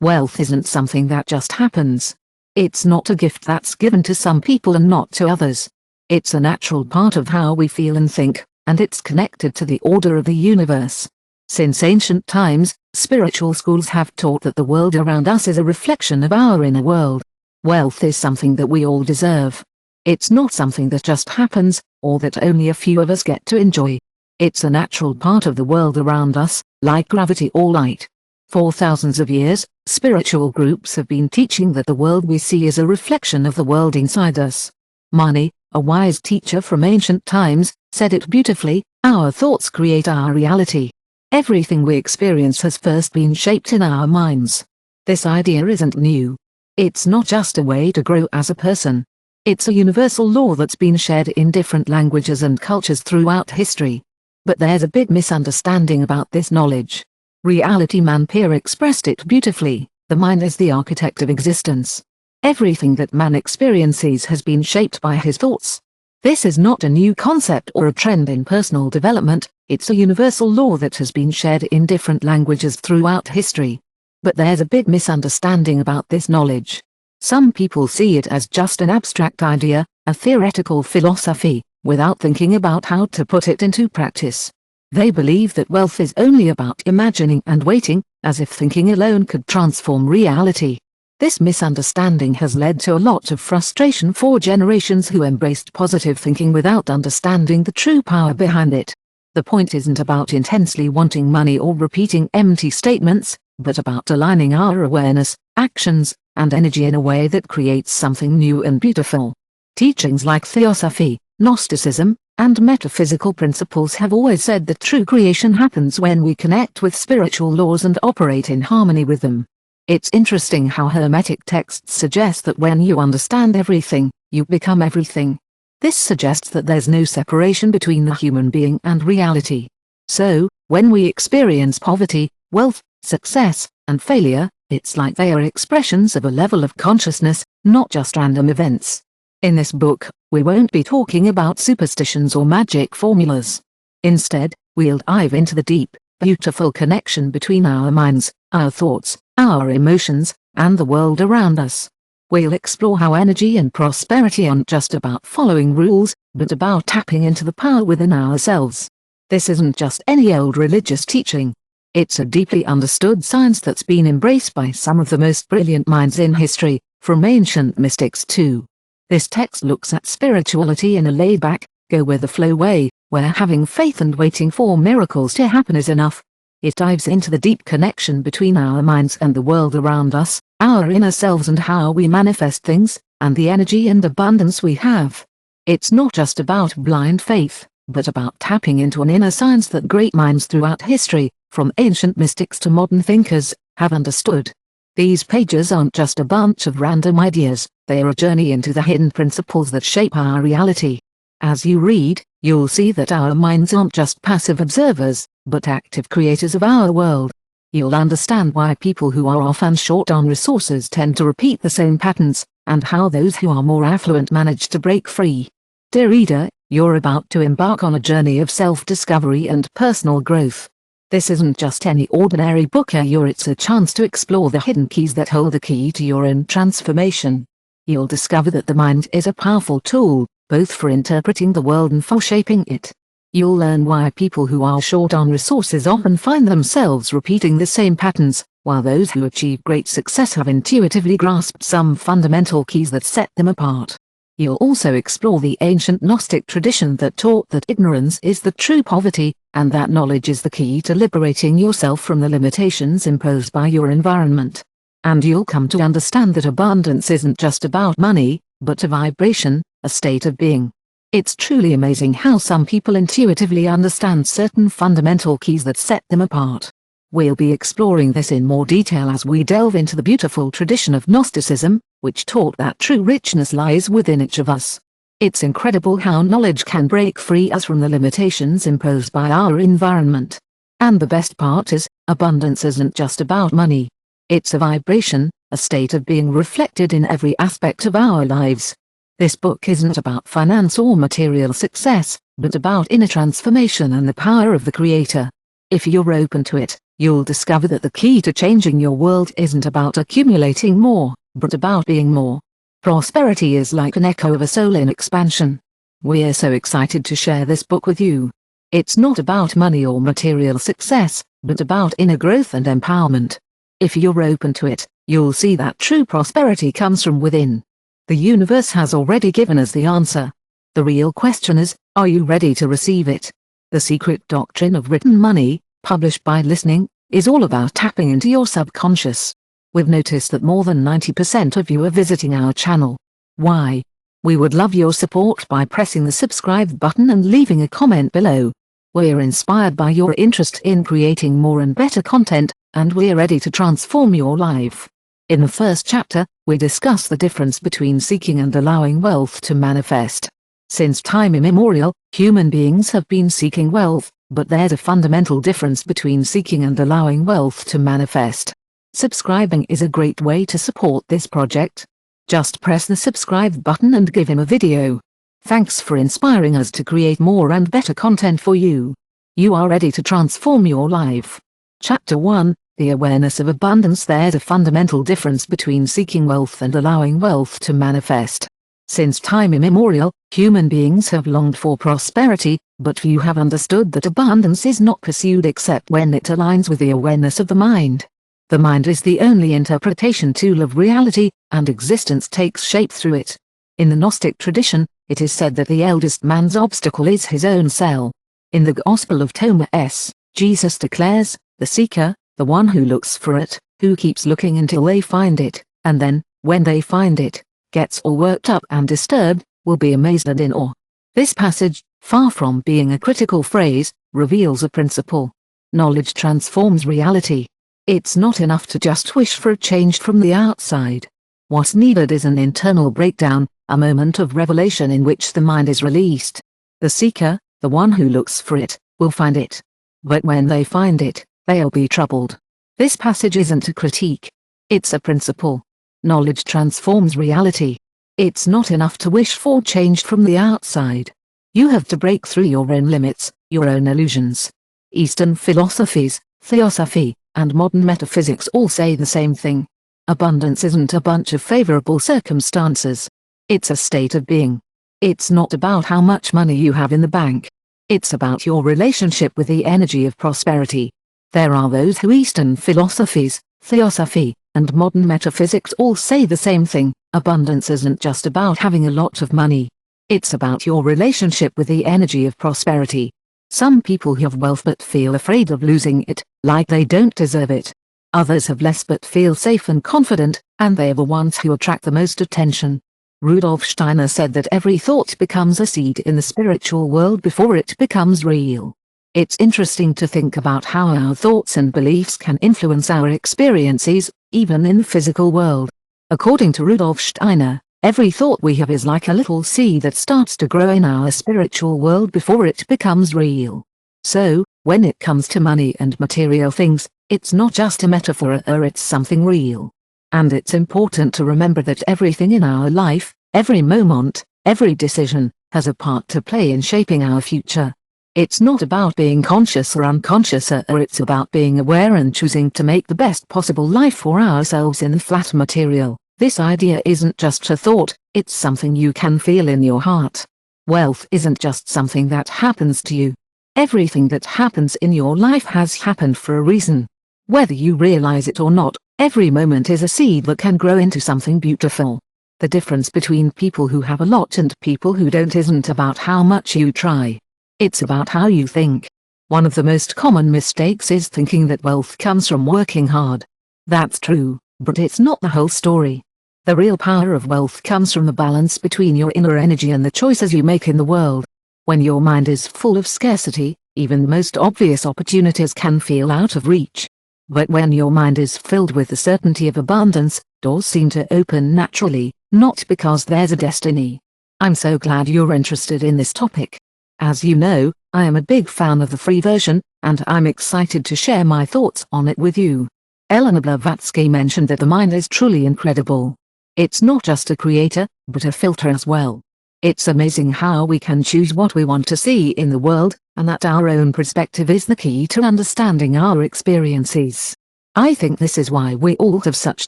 Wealth isn't something that just happens. It's not a gift that's given to some people and not to others. It's a natural part of how we feel and think, and it's connected to the order of the universe. Since ancient times, spiritual schools have taught that the world around us is a reflection of our inner world. Wealth is something that we all deserve. It's not something that just happens, or that only a few of us get to enjoy. It's a natural part of the world around us, like gravity or light. For thousands of years, spiritual groups have been teaching that the world we see is a reflection of the world inside us. Mani, a wise teacher from ancient times, said it beautifully: our thoughts create our reality. Everything we experience has first been shaped in our minds. This idea isn't new. It's not just a way to grow as a person. It's a universal law that's been shared in different languages and cultures throughout history. But there's a big misunderstanding about this knowledge. Reality Man Peer expressed it beautifully: the mind is the architect of existence. Everything that man experiences has been shaped by his thoughts. This is not a new concept or a trend in personal development, it's a universal law that has been shared in different languages throughout history. But there's a big misunderstanding about this knowledge. Some people see it as just an abstract idea, a theoretical philosophy, without thinking about how to put it into practice. They believe that wealth is only about imagining and waiting, as if thinking alone could transform reality. This misunderstanding has led to a lot of frustration for generations who embraced positive thinking without understanding the true power behind it. The point isn't about intensely wanting money or repeating empty statements, but about aligning our awareness, actions, and energy in a way that creates something new and beautiful. Teachings like Theosophy, Gnosticism, and metaphysical principles have always said that true creation happens when we connect with spiritual laws and operate in harmony with them. It's interesting how Hermetic texts suggest that when you understand everything, you become everything. This suggests that there's no separation between the human being and reality. So, when we experience poverty, wealth, success, and failure, it's like they are expressions of a level of consciousness, not just random events. In this book, we won't be talking about superstitions or magic formulas. Instead, we'll dive into the deep, beautiful connection between our minds, our thoughts, our emotions, and the world around us. We'll explore how energy and prosperity aren't just about following rules, but about tapping into the power within ourselves. This isn't just any old religious teaching. It's a deeply understood science that's been embraced by some of the most brilliant minds in history, from ancient mystics to. This text looks at spirituality in a laid-back, go-with-the-flow way, where having faith and waiting for miracles to happen is enough. It dives into the deep connection between our minds and the world around us, our inner selves and how we manifest things, and the energy and abundance we have. It's not just about blind faith, but about tapping into an inner science that great minds throughout history, from ancient mystics to modern thinkers, have understood. These pages aren't just a bunch of random ideas, they are a journey into the hidden principles that shape our reality. As you read, you'll see that our minds aren't just passive observers, but active creators of our world. You'll understand why people who are often short on resources tend to repeat the same patterns, and how those who are more affluent manage to break free. Dear reader, you're about to embark on a journey of self-discovery and personal growth. This isn't just any ordinary book it's a chance to explore the hidden keys that hold the key to your own transformation. You'll discover that the mind is a powerful tool, both for interpreting the world and for shaping it. You'll learn why people who are short on resources often find themselves repeating the same patterns, while those who achieve great success have intuitively grasped some fundamental keys that set them apart. You'll also explore the ancient Gnostic tradition that taught that ignorance is the true poverty, and that knowledge is the key to liberating yourself from the limitations imposed by your environment. And you'll come to understand that abundance isn't just about money, but a vibration, a state of being. It's truly amazing how some people intuitively understand certain fundamental keys that set them apart. We'll be exploring this in more detail as we delve into the beautiful tradition of Gnosticism, which taught that true richness lies within each of us. It's incredible how knowledge can break free us from the limitations imposed by our environment. And the best part is, abundance isn't just about money. It's a vibration, a state of being reflected in every aspect of our lives. This book isn't about finance or material success, but about inner transformation and the power of the Creator. If you're open to it, you'll discover that the key to changing your world isn't about accumulating more, but about being more. Prosperity is like an echo of a soul in expansion. We're so excited to share this book with you. It's not about money or material success, but about inner growth and empowerment. If you're open to it, you'll see that true prosperity comes from within. The universe has already given us the answer. The real question is, are you ready to receive it? The Secret Doctrine of Written Money, published by Listening, is all about tapping into your subconscious. We've noticed that more than 90% of you are visiting our channel. Why? We would love your support by pressing the subscribe button and leaving a comment below. We're inspired by your interest in creating more and better content, and we're ready to transform your life. In the first chapter, we discuss the difference between seeking and allowing wealth to manifest. Since time immemorial, human beings have been seeking wealth, but there's a fundamental difference between seeking and allowing wealth to manifest. Subscribing is a great way to support this project. Just press the subscribe button and give him a video. Thanks for inspiring us to create more and better content for you. You are ready to transform your life. Chapter 1, The Awareness of Abundance. There's a fundamental difference between seeking wealth and allowing wealth to manifest. Since time immemorial, human beings have longed for prosperity, but few have understood that abundance is not pursued except when it aligns with the awareness of the mind. The mind is the only interpretation tool of reality, and existence takes shape through it. In the Gnostic tradition, it is said that the eldest man's obstacle is his own cell. In the Gospel of Thomas, Jesus declares, "The seeker, the one who looks for it, who keeps looking until they find it, and then, when they find it, gets all worked up and disturbed, will be amazed and in awe." This passage, far from being a critical phrase, reveals a principle. Knowledge transforms reality. It's not enough to just wish for a change from the outside. What's needed is an internal breakdown, a moment of revelation in which the mind is released. The seeker, the one who looks for it, will find it. But when they find it, they'll be troubled. This passage isn't a critique. It's a principle. Knowledge transforms reality. It's not enough to wish for change from the outside. You have to break through your own limits, your own illusions. Eastern philosophies, theosophy, and modern metaphysics all say the same thing. Abundance isn't a bunch of favorable circumstances. It's a state of being. It's not about how much money you have in the bank. It's about your relationship with the energy of prosperity. There are those who Eastern philosophies, theosophy, and modern metaphysics all say the same thing. Abundance isn't just about having a lot of money. It's about your relationship with the energy of prosperity. Some people have wealth but feel afraid of losing it, like they don't deserve it. Others have less but feel safe and confident, and they are the ones who attract the most attention. Rudolf Steiner said that every thought becomes a seed in the spiritual world before it becomes real. It's interesting to think about how our thoughts and beliefs can influence our experiences, even in the physical world. According to Rudolf Steiner, every thought we have is like a little seed that starts to grow in our spiritual world before it becomes real. So, when it comes to money and material things, it's not just a metaphor, it's something real. And it's important to remember that everything in our life, every moment, every decision, has a part to play in shaping our future. It's not about being conscious or unconscious, it's about being aware and choosing to make the best possible life for ourselves in the flat material. This idea isn't just a thought, it's something you can feel in your heart. Wealth isn't just something that happens to you. Everything that happens in your life has happened for a reason. Whether you realize it or not, every moment is a seed that can grow into something beautiful. The difference between people who have a lot and people who don't isn't about how much you try. It's about how you think. One of the most common mistakes is thinking that wealth comes from working hard. That's true, but it's not the whole story. The real power of wealth comes from the balance between your inner energy and the choices you make in the world. When your mind is full of scarcity, even the most obvious opportunities can feel out of reach. But when your mind is filled with the certainty of abundance, doors seem to open naturally, not because there's a destiny. I'm so glad you're interested in this topic. As you know, I am a big fan of the free version, and I'm excited to share my thoughts on it with you. Elena Blavatsky mentioned that the mind is truly incredible. It's not just a creator, but a filter as well. It's amazing how we can choose what we want to see in the world, and that our own perspective is the key to understanding our experiences. I think this is why we all have such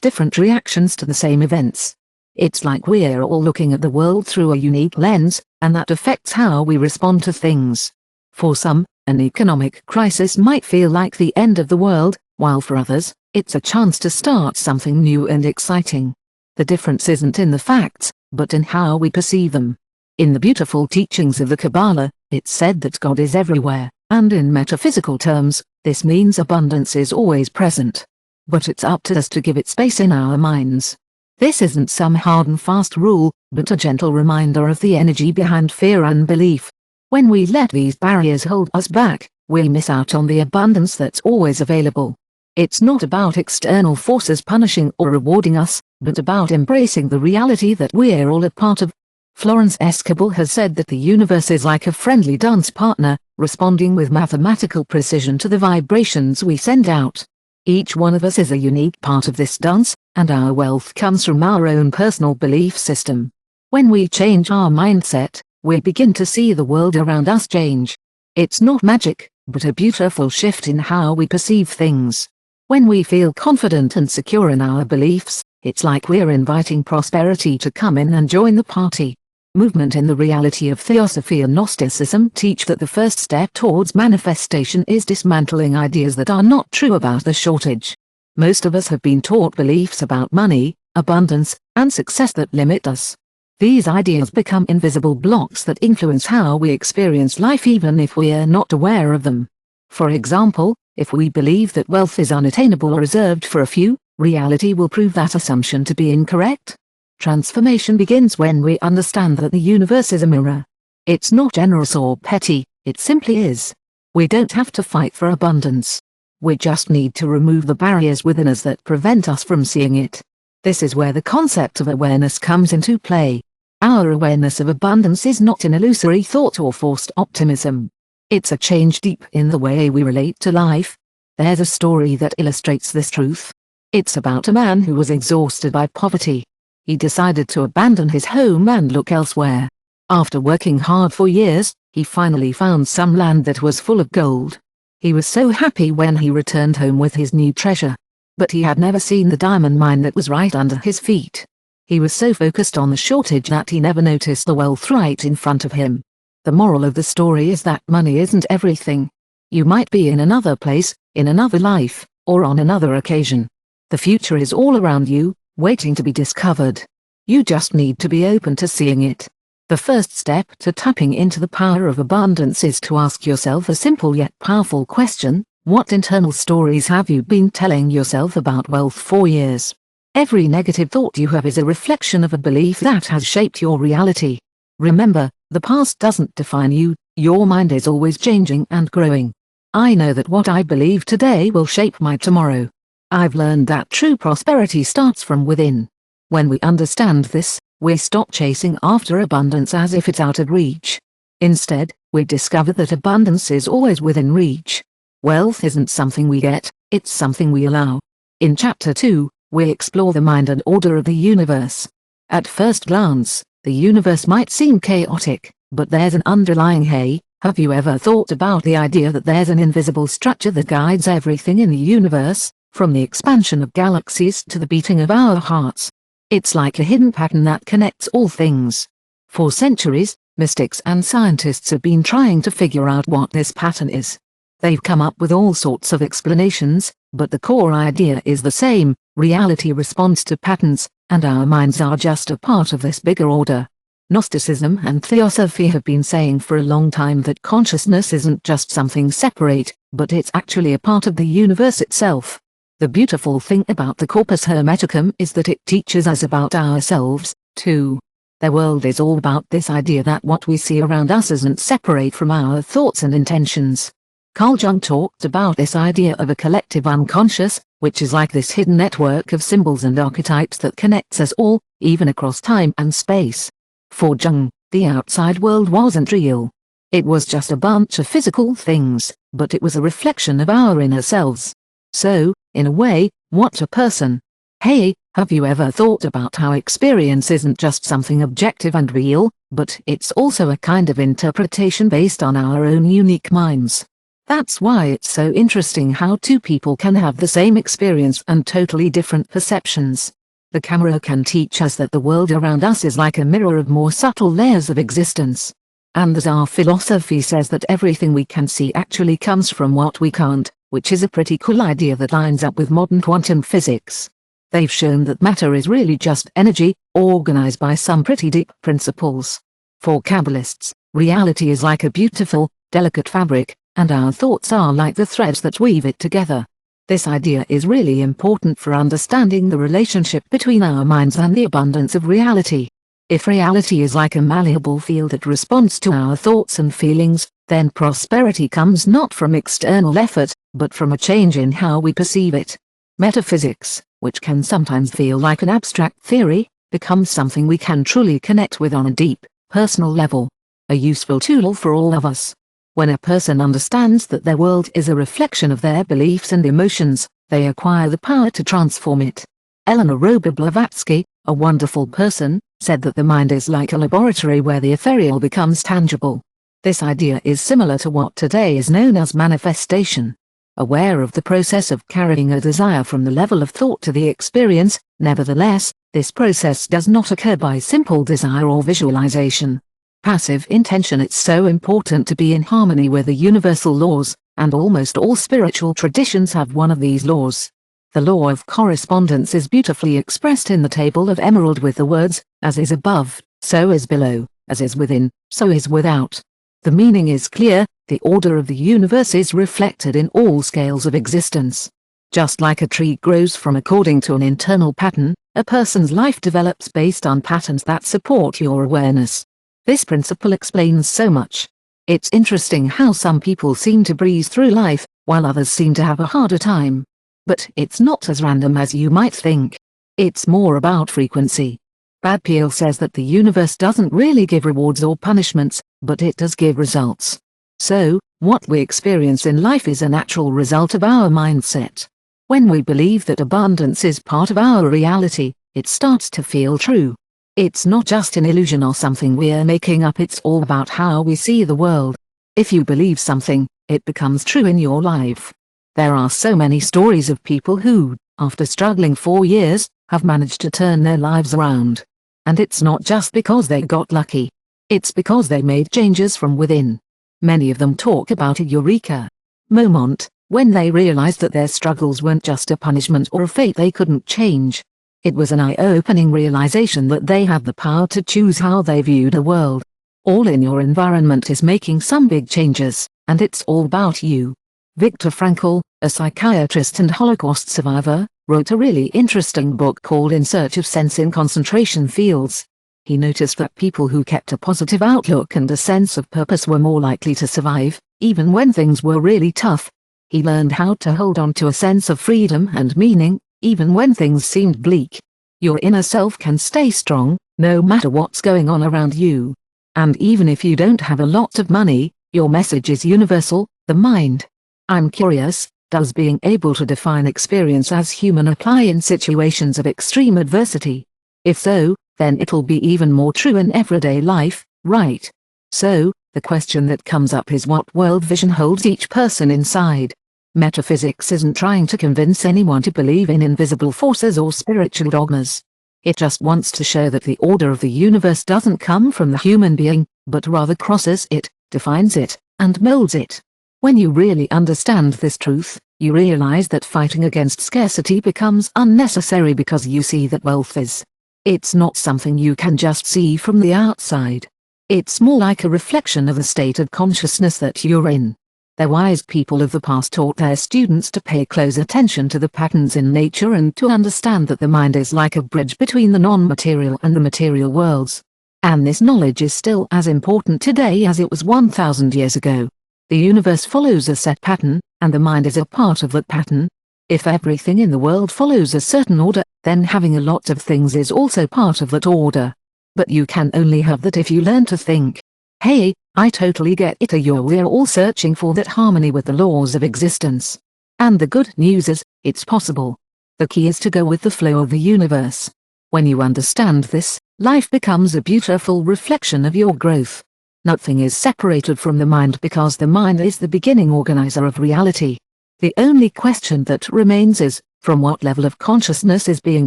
different reactions to the same events. It's like we're all looking at the world through a unique lens, and that affects how we respond to things. For some, an economic crisis might feel like the end of the world, while for others, it's a chance to start something new and exciting. The difference isn't in the facts, but in how we perceive them. In the beautiful teachings of the Kabbalah, it's said that God is everywhere, and in metaphysical terms, this means abundance is always present. But it's up to us to give it space in our minds. This isn't some hard and fast rule, but a gentle reminder of the energy behind fear and belief. When we let these barriers hold us back, we miss out on the abundance that's always available. It's not about external forces punishing or rewarding us, but about embracing the reality that we're all a part of. Florence Scovel has said that the universe is like a friendly dance partner, responding with mathematical precision to the vibrations we send out. Each one of us is a unique part of this dance, and our wealth comes from our own personal belief system. When we change our mindset, we begin to see the world around us change. It's not magic, but a beautiful shift in how we perceive things. When we feel confident and secure in our beliefs, it's like we're inviting prosperity to come in and join the party. Movement in the reality of Theosophy and Gnosticism teach that the first step towards manifestation is dismantling ideas that are not true about the shortage. Most of us have been taught beliefs about money, abundance, and success that limit us. These ideas become invisible blocks that influence how we experience life even if we are not aware of them. For example, if we believe that wealth is unattainable or reserved for a few, reality will prove that assumption to be incorrect. Transformation begins when we understand that the universe is a mirror. It's not generous or petty, it simply is. We don't have to fight for abundance. We just need to remove the barriers within us that prevent us from seeing it. This is where the concept of awareness comes into play. Our awareness of abundance is not an illusory thought or forced optimism. It's a change deep in the way we relate to life. There's a story that illustrates this truth. It's about a man who was exhausted by poverty. He decided to abandon his home and look elsewhere. After working hard for years, he finally found some land that was full of gold. He was so happy when he returned home with his new treasure. But he had never seen the diamond mine that was right under his feet. He was so focused on the shortage that he never noticed the wealth right in front of him. The moral of the story is that money isn't everything. You might be in another place, in another life, or on another occasion. The future is all around you, waiting to be discovered. You just need to be open to seeing it. The first step to tapping into the power of abundance is to ask yourself a simple yet powerful question: what internal stories have you been telling yourself about wealth for years? Every negative thought you have is a reflection of a belief that has shaped your reality. Remember, the past doesn't define you, your mind is always changing and growing. I know that what I believe today will shape my tomorrow. I've learned that true prosperity starts from within. When we understand this, we stop chasing after abundance as if it's out of reach. Instead, we discover that abundance is always within reach. Wealth isn't something we get, it's something we allow. In Chapter 2, we explore the mind and order of the universe. At first glance, the universe might seem chaotic, but there's an underlying hey. Have you ever thought about the idea that there's an invisible structure that guides everything in the universe, from the expansion of galaxies to the beating of our hearts? It's like a hidden pattern that connects all things. For centuries, mystics and scientists have been trying to figure out what this pattern is. They've come up with all sorts of explanations, but the core idea is the same: reality responds to patterns, and our minds are just a part of this bigger order. Gnosticism and Theosophy have been saying for a long time that consciousness isn't just something separate, but it's actually a part of the universe itself. The beautiful thing about the Corpus Hermeticum is that it teaches us about ourselves, too. Their world is all about this idea that what we see around us isn't separate from our thoughts and intentions. Carl Jung talked about this idea of a collective unconscious, which is like this hidden network of symbols and archetypes that connects us all, even across time and space. For Jung, the outside world wasn't real. It was just a bunch of physical things, but it was a reflection of our inner selves. So, in a way, what's a person? Hey, Have you ever thought about how experience isn't just something objective and real, but it's also a kind of interpretation based on our own unique minds? That's why it's so interesting how two people can have the same experience and totally different perceptions. The camera can teach us that the world around us is like a mirror of more subtle layers of existence. And as our philosophy says that everything we can see actually comes from what we can't, which is a pretty cool idea that lines up with modern quantum physics. They've shown that matter is really just energy, organized by some pretty deep principles. For Kabbalists, reality is like a beautiful, delicate fabric, and our thoughts are like the threads that weave it together. This idea is really important for understanding the relationship between our minds and the abundance of reality. If reality is like a malleable field that responds to our thoughts and feelings, then prosperity comes not from external effort, but from a change in how we perceive it. Metaphysics, which can sometimes feel like an abstract theory, becomes something we can truly connect with on a deep, personal level. A useful tool for all of us. When a person understands that their world is a reflection of their beliefs and emotions, they acquire the power to transform it. Eleanor Rober Blavatsky, a wonderful person, said that the mind is like a laboratory where the ethereal becomes tangible. This idea is similar to what today is known as manifestation. Aware of the process of carrying a desire from the level of thought to the experience, nevertheless, this process does not occur by simple desire or visualization. Passive intention. It's so important to be in harmony with the universal laws, and almost all spiritual traditions have one of these laws. The law of correspondence is beautifully expressed in the Table of Emerald with the words, as is above, so is below, as is within, so is without. The meaning is clear, the order of the universe is reflected in all scales of existence. Just like a tree grows from according to an internal pattern, a person's life develops based on patterns that support your awareness. This principle explains so much. It's interesting how some people seem to breeze through life, while others seem to have a harder time. But it's not as random as you might think. It's more about frequency. Brad Peel says that the universe doesn't really give rewards or punishments, but it does give results. So, what we experience in life is a natural result of our mindset. When we believe that abundance is part of our reality, it starts to feel true. It's not just an illusion or something we're making up, it's all about how we see the world. If you believe something, it becomes true in your life. There are so many stories of people who, after struggling for years, have managed to turn their lives around. And it's not just because they got lucky. It's because they made changes from within. Many of them talk about a eureka moment, when they realized that their struggles weren't just a punishment or a fate they couldn't change. It was an eye-opening realization that they had the power to choose how they viewed the world. All in your environment is making some big changes, and it's all about you. Viktor Frankl, a psychiatrist and Holocaust survivor, wrote a really interesting book called In Search of Sense in Concentration Fields. He noticed that people who kept a positive outlook and a sense of purpose were more likely to survive, even when things were really tough. He learned how to hold on to a sense of freedom and meaning, even when things seemed bleak. Your inner self can stay strong, no matter what's going on around you. And even if you don't have a lot of money, your message is universal, the mind. I'm curious, does being able to define experience as human apply in situations of extreme adversity? If so, then it'll be even more true in everyday life, right? So, the question that comes up is what world vision holds each person inside. Metaphysics isn't trying to convince anyone to believe in invisible forces or spiritual dogmas. It just wants to show that the order of the universe doesn't come from the human being, but rather crosses it, defines it, and molds it. When you really understand this truth, you realize that fighting against scarcity becomes unnecessary because you see that wealth is. It's not something you can just see from the outside. It's more like a reflection of the state of consciousness that you're in. The wise people of the past taught their students to pay close attention to the patterns in nature and to understand that the mind is like a bridge between the non-material and the material worlds. And this knowledge is still as important today as it was 1,000 years ago. The universe follows a set pattern, and the mind is a part of that pattern. If everything in the world follows a certain order, then having a lot of things is also part of that order. But you can only have that if you learn to think. Hey, I totally get it. We're all searching for that harmony with the laws of existence. And the good news is, it's possible. The key is to go with the flow of the universe. When you understand this, life becomes a beautiful reflection of your growth. Nothing is separated from the mind because the mind is the beginning organizer of reality. The only question that remains is, from what level of consciousness is being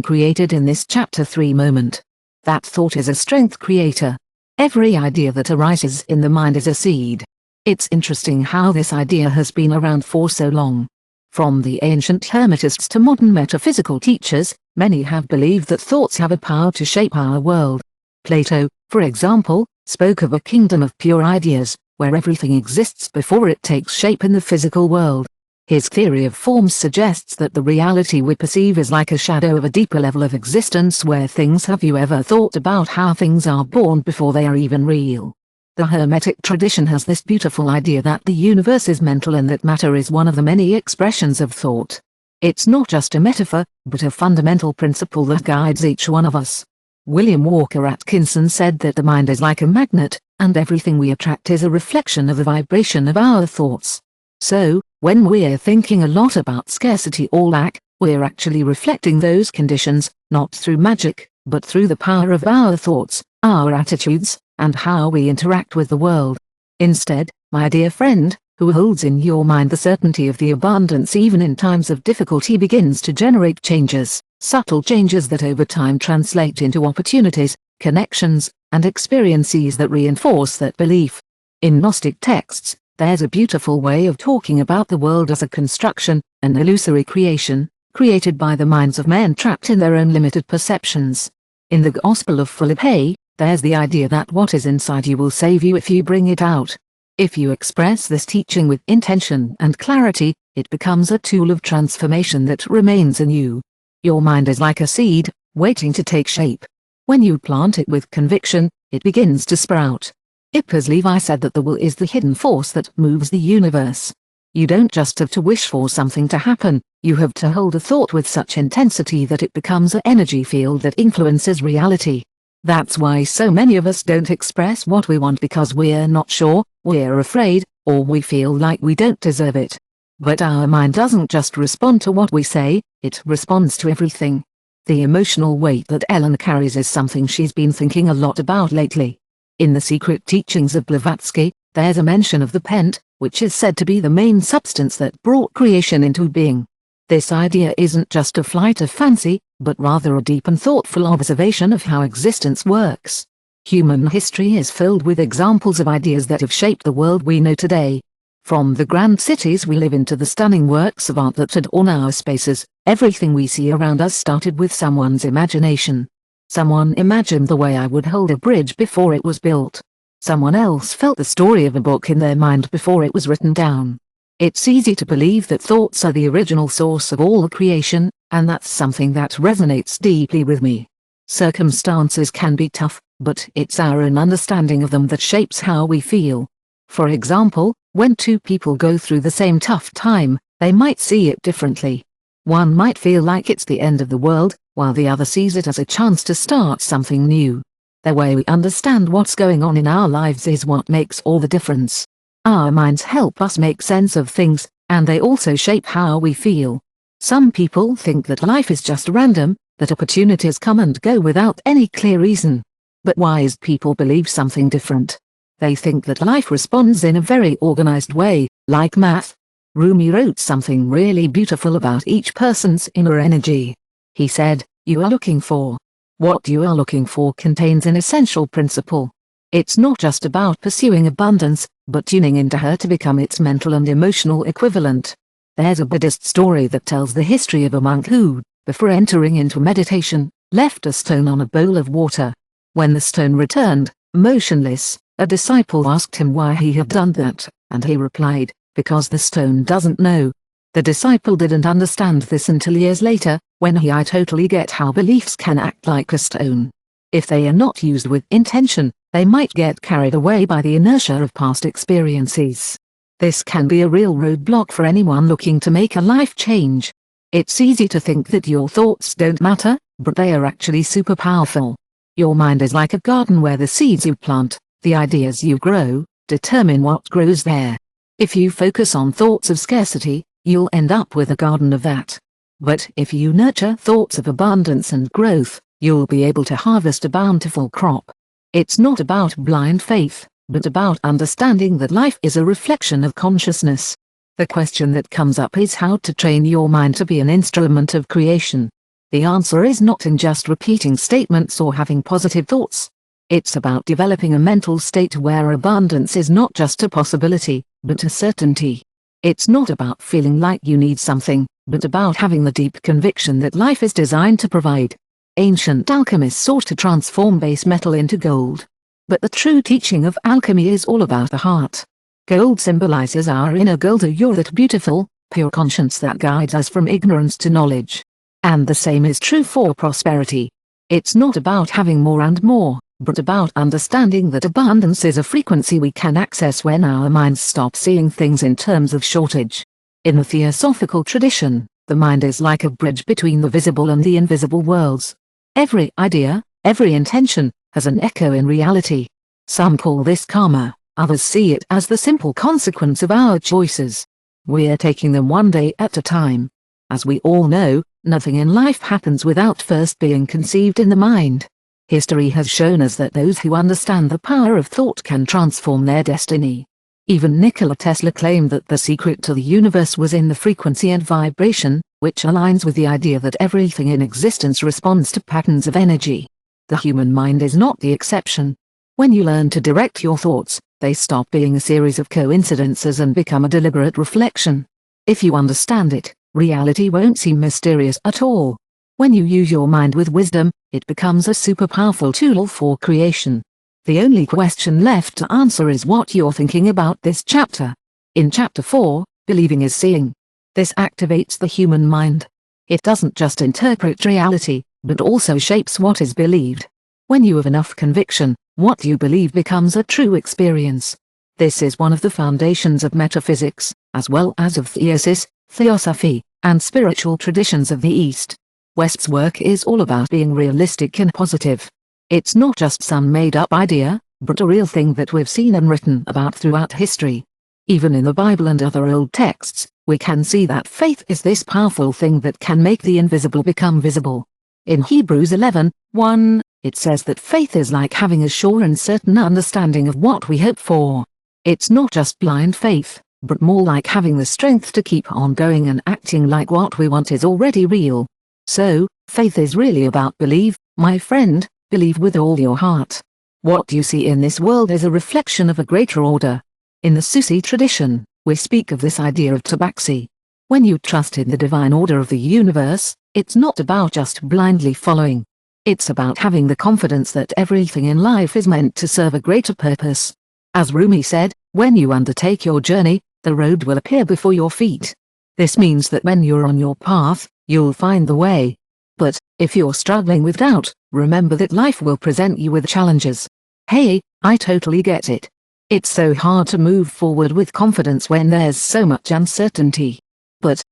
created in this Chapter 3 moment? That thought is a strength creator. Every idea that arises in the mind is a seed. It's interesting how this idea has been around for so long. From the ancient Hermetists to modern metaphysical teachers, many have believed that thoughts have a power to shape our world. Plato, for example, spoke of a kingdom of pure ideas, where everything exists before it takes shape in the physical world. His theory of forms suggests that the reality we perceive is like a shadow of a deeper level of existence where things. Have you ever thought about how things are born before they are even real? The Hermetic tradition has this beautiful idea that the universe is mental and that matter is one of the many expressions of thought. It's not just a metaphor, but a fundamental principle that guides each one of us. William Walker Atkinson said that the mind is like a magnet, and everything we attract is a reflection of the vibration of our thoughts. So, when we're thinking a lot about scarcity or lack, we're actually reflecting those conditions, not through magic, but through the power of our thoughts, our attitudes, and how we interact with the world. Instead, my dear friend, who holds in your mind the certainty of the abundance even in times of difficulty begins to generate changes, subtle changes that over time translate into opportunities, connections, and experiences that reinforce that belief. In Gnostic texts, there's a beautiful way of talking about the world as a construction, an illusory creation, created by the minds of men trapped in their own limited perceptions. In the Gospel of Philippi, there's the idea that what is inside you will save you if you bring it out. If you express this teaching with intention and clarity, it becomes a tool of transformation that remains in you. Your mind is like a seed, waiting to take shape. When you plant it with conviction, it begins to sprout. Ippers Levi said that the will is the hidden force that moves the universe. You don't just have to wish for something to happen, you have to hold a thought with such intensity that it becomes an energy field that influences reality. That's why so many of us don't express what we want because we're not sure, we're afraid, or we feel like we don't deserve it. But our mind doesn't just respond to what we say, it responds to everything. The emotional weight that Ellen carries is something she's been thinking a lot about lately. In the secret teachings of Blavatsky, there's a mention of the pent, which is said to be the main substance that brought creation into being. This idea isn't just a flight of fancy, but rather a deep and thoughtful observation of how existence works. Human history is filled with examples of ideas that have shaped the world we know today. From the grand cities we live in to the stunning works of art that adorn our spaces, everything we see around us started with someone's imagination. Someone imagined the way I would hold a bridge before it was built. Someone else felt the story of a book in their mind before it was written down. It's easy to believe that thoughts are the original source of all creation, and that's something that resonates deeply with me. Circumstances can be tough, but it's our own understanding of them that shapes how we feel. For example, when two people go through the same tough time, they might see it differently. One might feel like it's the end of the world, while the other sees it as a chance to start something new. The way we understand what's going on in our lives is what makes all the difference. Our minds help us make sense of things, and they also shape how we feel. Some people think that life is just random, that opportunities come and go without any clear reason. But wise people believe something different. They think that life responds in a very organized way, like math. Rumi wrote something really beautiful about each person's inner energy. He said, "You are looking for. What you are looking for contains an essential principle. It's not just about pursuing abundance, but tuning into her to become its mental and emotional equivalent." There's a Buddhist story that tells the history of a monk who, before entering into meditation, left a stone on a bowl of water. When the stone returned, motionless, a disciple asked him why he had done that, and he replied, "Because the stone doesn't know." The disciple didn't understand this until years later, when I totally get how beliefs can act like a stone. If they are not used with intention, they might get carried away by the inertia of past experiences. This can be a real roadblock for anyone looking to make a life change. It's easy to think that your thoughts don't matter, but they are actually super powerful. Your mind is like a garden where the seeds you plant, the ideas you grow, determine what grows there. If you focus on thoughts of scarcity, you'll end up with a garden of that. But if you nurture thoughts of abundance and growth, you'll be able to harvest a bountiful crop. It's not about blind faith, but about understanding that life is a reflection of consciousness. The question that comes up is how to train your mind to be an instrument of creation. The answer is not in just repeating statements or having positive thoughts. It's about developing a mental state where abundance is not just a possibility, but a certainty. It's not about feeling like you need something, but about having the deep conviction that life is designed to provide. Ancient alchemists sought to transform base metal into gold. But the true teaching of alchemy is all about the heart. Gold symbolizes our inner Golda, that beautiful, pure conscience that guides us from ignorance to knowledge. And the same is true for prosperity. It's not about having more and more, but about understanding that abundance is a frequency we can access when our minds stop seeing things in terms of shortage. In the theosophical tradition, the mind is like a bridge between the visible and the invisible worlds. Every idea, every intention, has an echo in reality. Some call this karma, others see it as the simple consequence of our choices. We're taking them one day at a time. As we all know, nothing in life happens without first being conceived in the mind. History has shown us that those who understand the power of thought can transform their destiny. Even Nikola Tesla claimed that the secret to the universe was in the frequency and vibration, which aligns with the idea that everything in existence responds to patterns of energy. The human mind is not the exception. When you learn to direct your thoughts, they stop being a series of coincidences and become a deliberate reflection. If you understand it, reality won't seem mysterious at all. When you use your mind with wisdom, it becomes a super powerful tool for creation. The only question left to answer is what you're thinking about this chapter. In Chapter 4, believing is seeing. This activates the human mind. It doesn't just interpret reality, but also shapes what is believed. When you have enough conviction, what you believe becomes a true experience. This is one of the foundations of metaphysics, as well as of theosis, theosophy, and spiritual traditions of the East. West's work is all about being realistic and positive. It's not just some made-up idea, but a real thing that we've seen and written about throughout history. Even in the Bible and other old texts, we can see that faith is this powerful thing that can make the invisible become visible. In Hebrews 11:1, it says that faith is like having a sure and certain understanding of what we hope for. It's not just blind faith, but more like having the strength to keep on going and acting like what we want is already real. So, faith is really about believe, my friend, believe with all your heart. What you see in this world is a reflection of a greater order. In the Sufi tradition, we speak of this idea of tabaxi. When you trust in the divine order of the universe, it's not about just blindly following. It's about having the confidence that everything in life is meant to serve a greater purpose. As Rumi said, when you undertake your journey, the road will appear before your feet. This means that when you're on your path, you'll find the way. But, if you're struggling with doubt, remember that life will present you with challenges. Hey, I totally get it. It's so hard to move forward with confidence when there's so much uncertainty. But,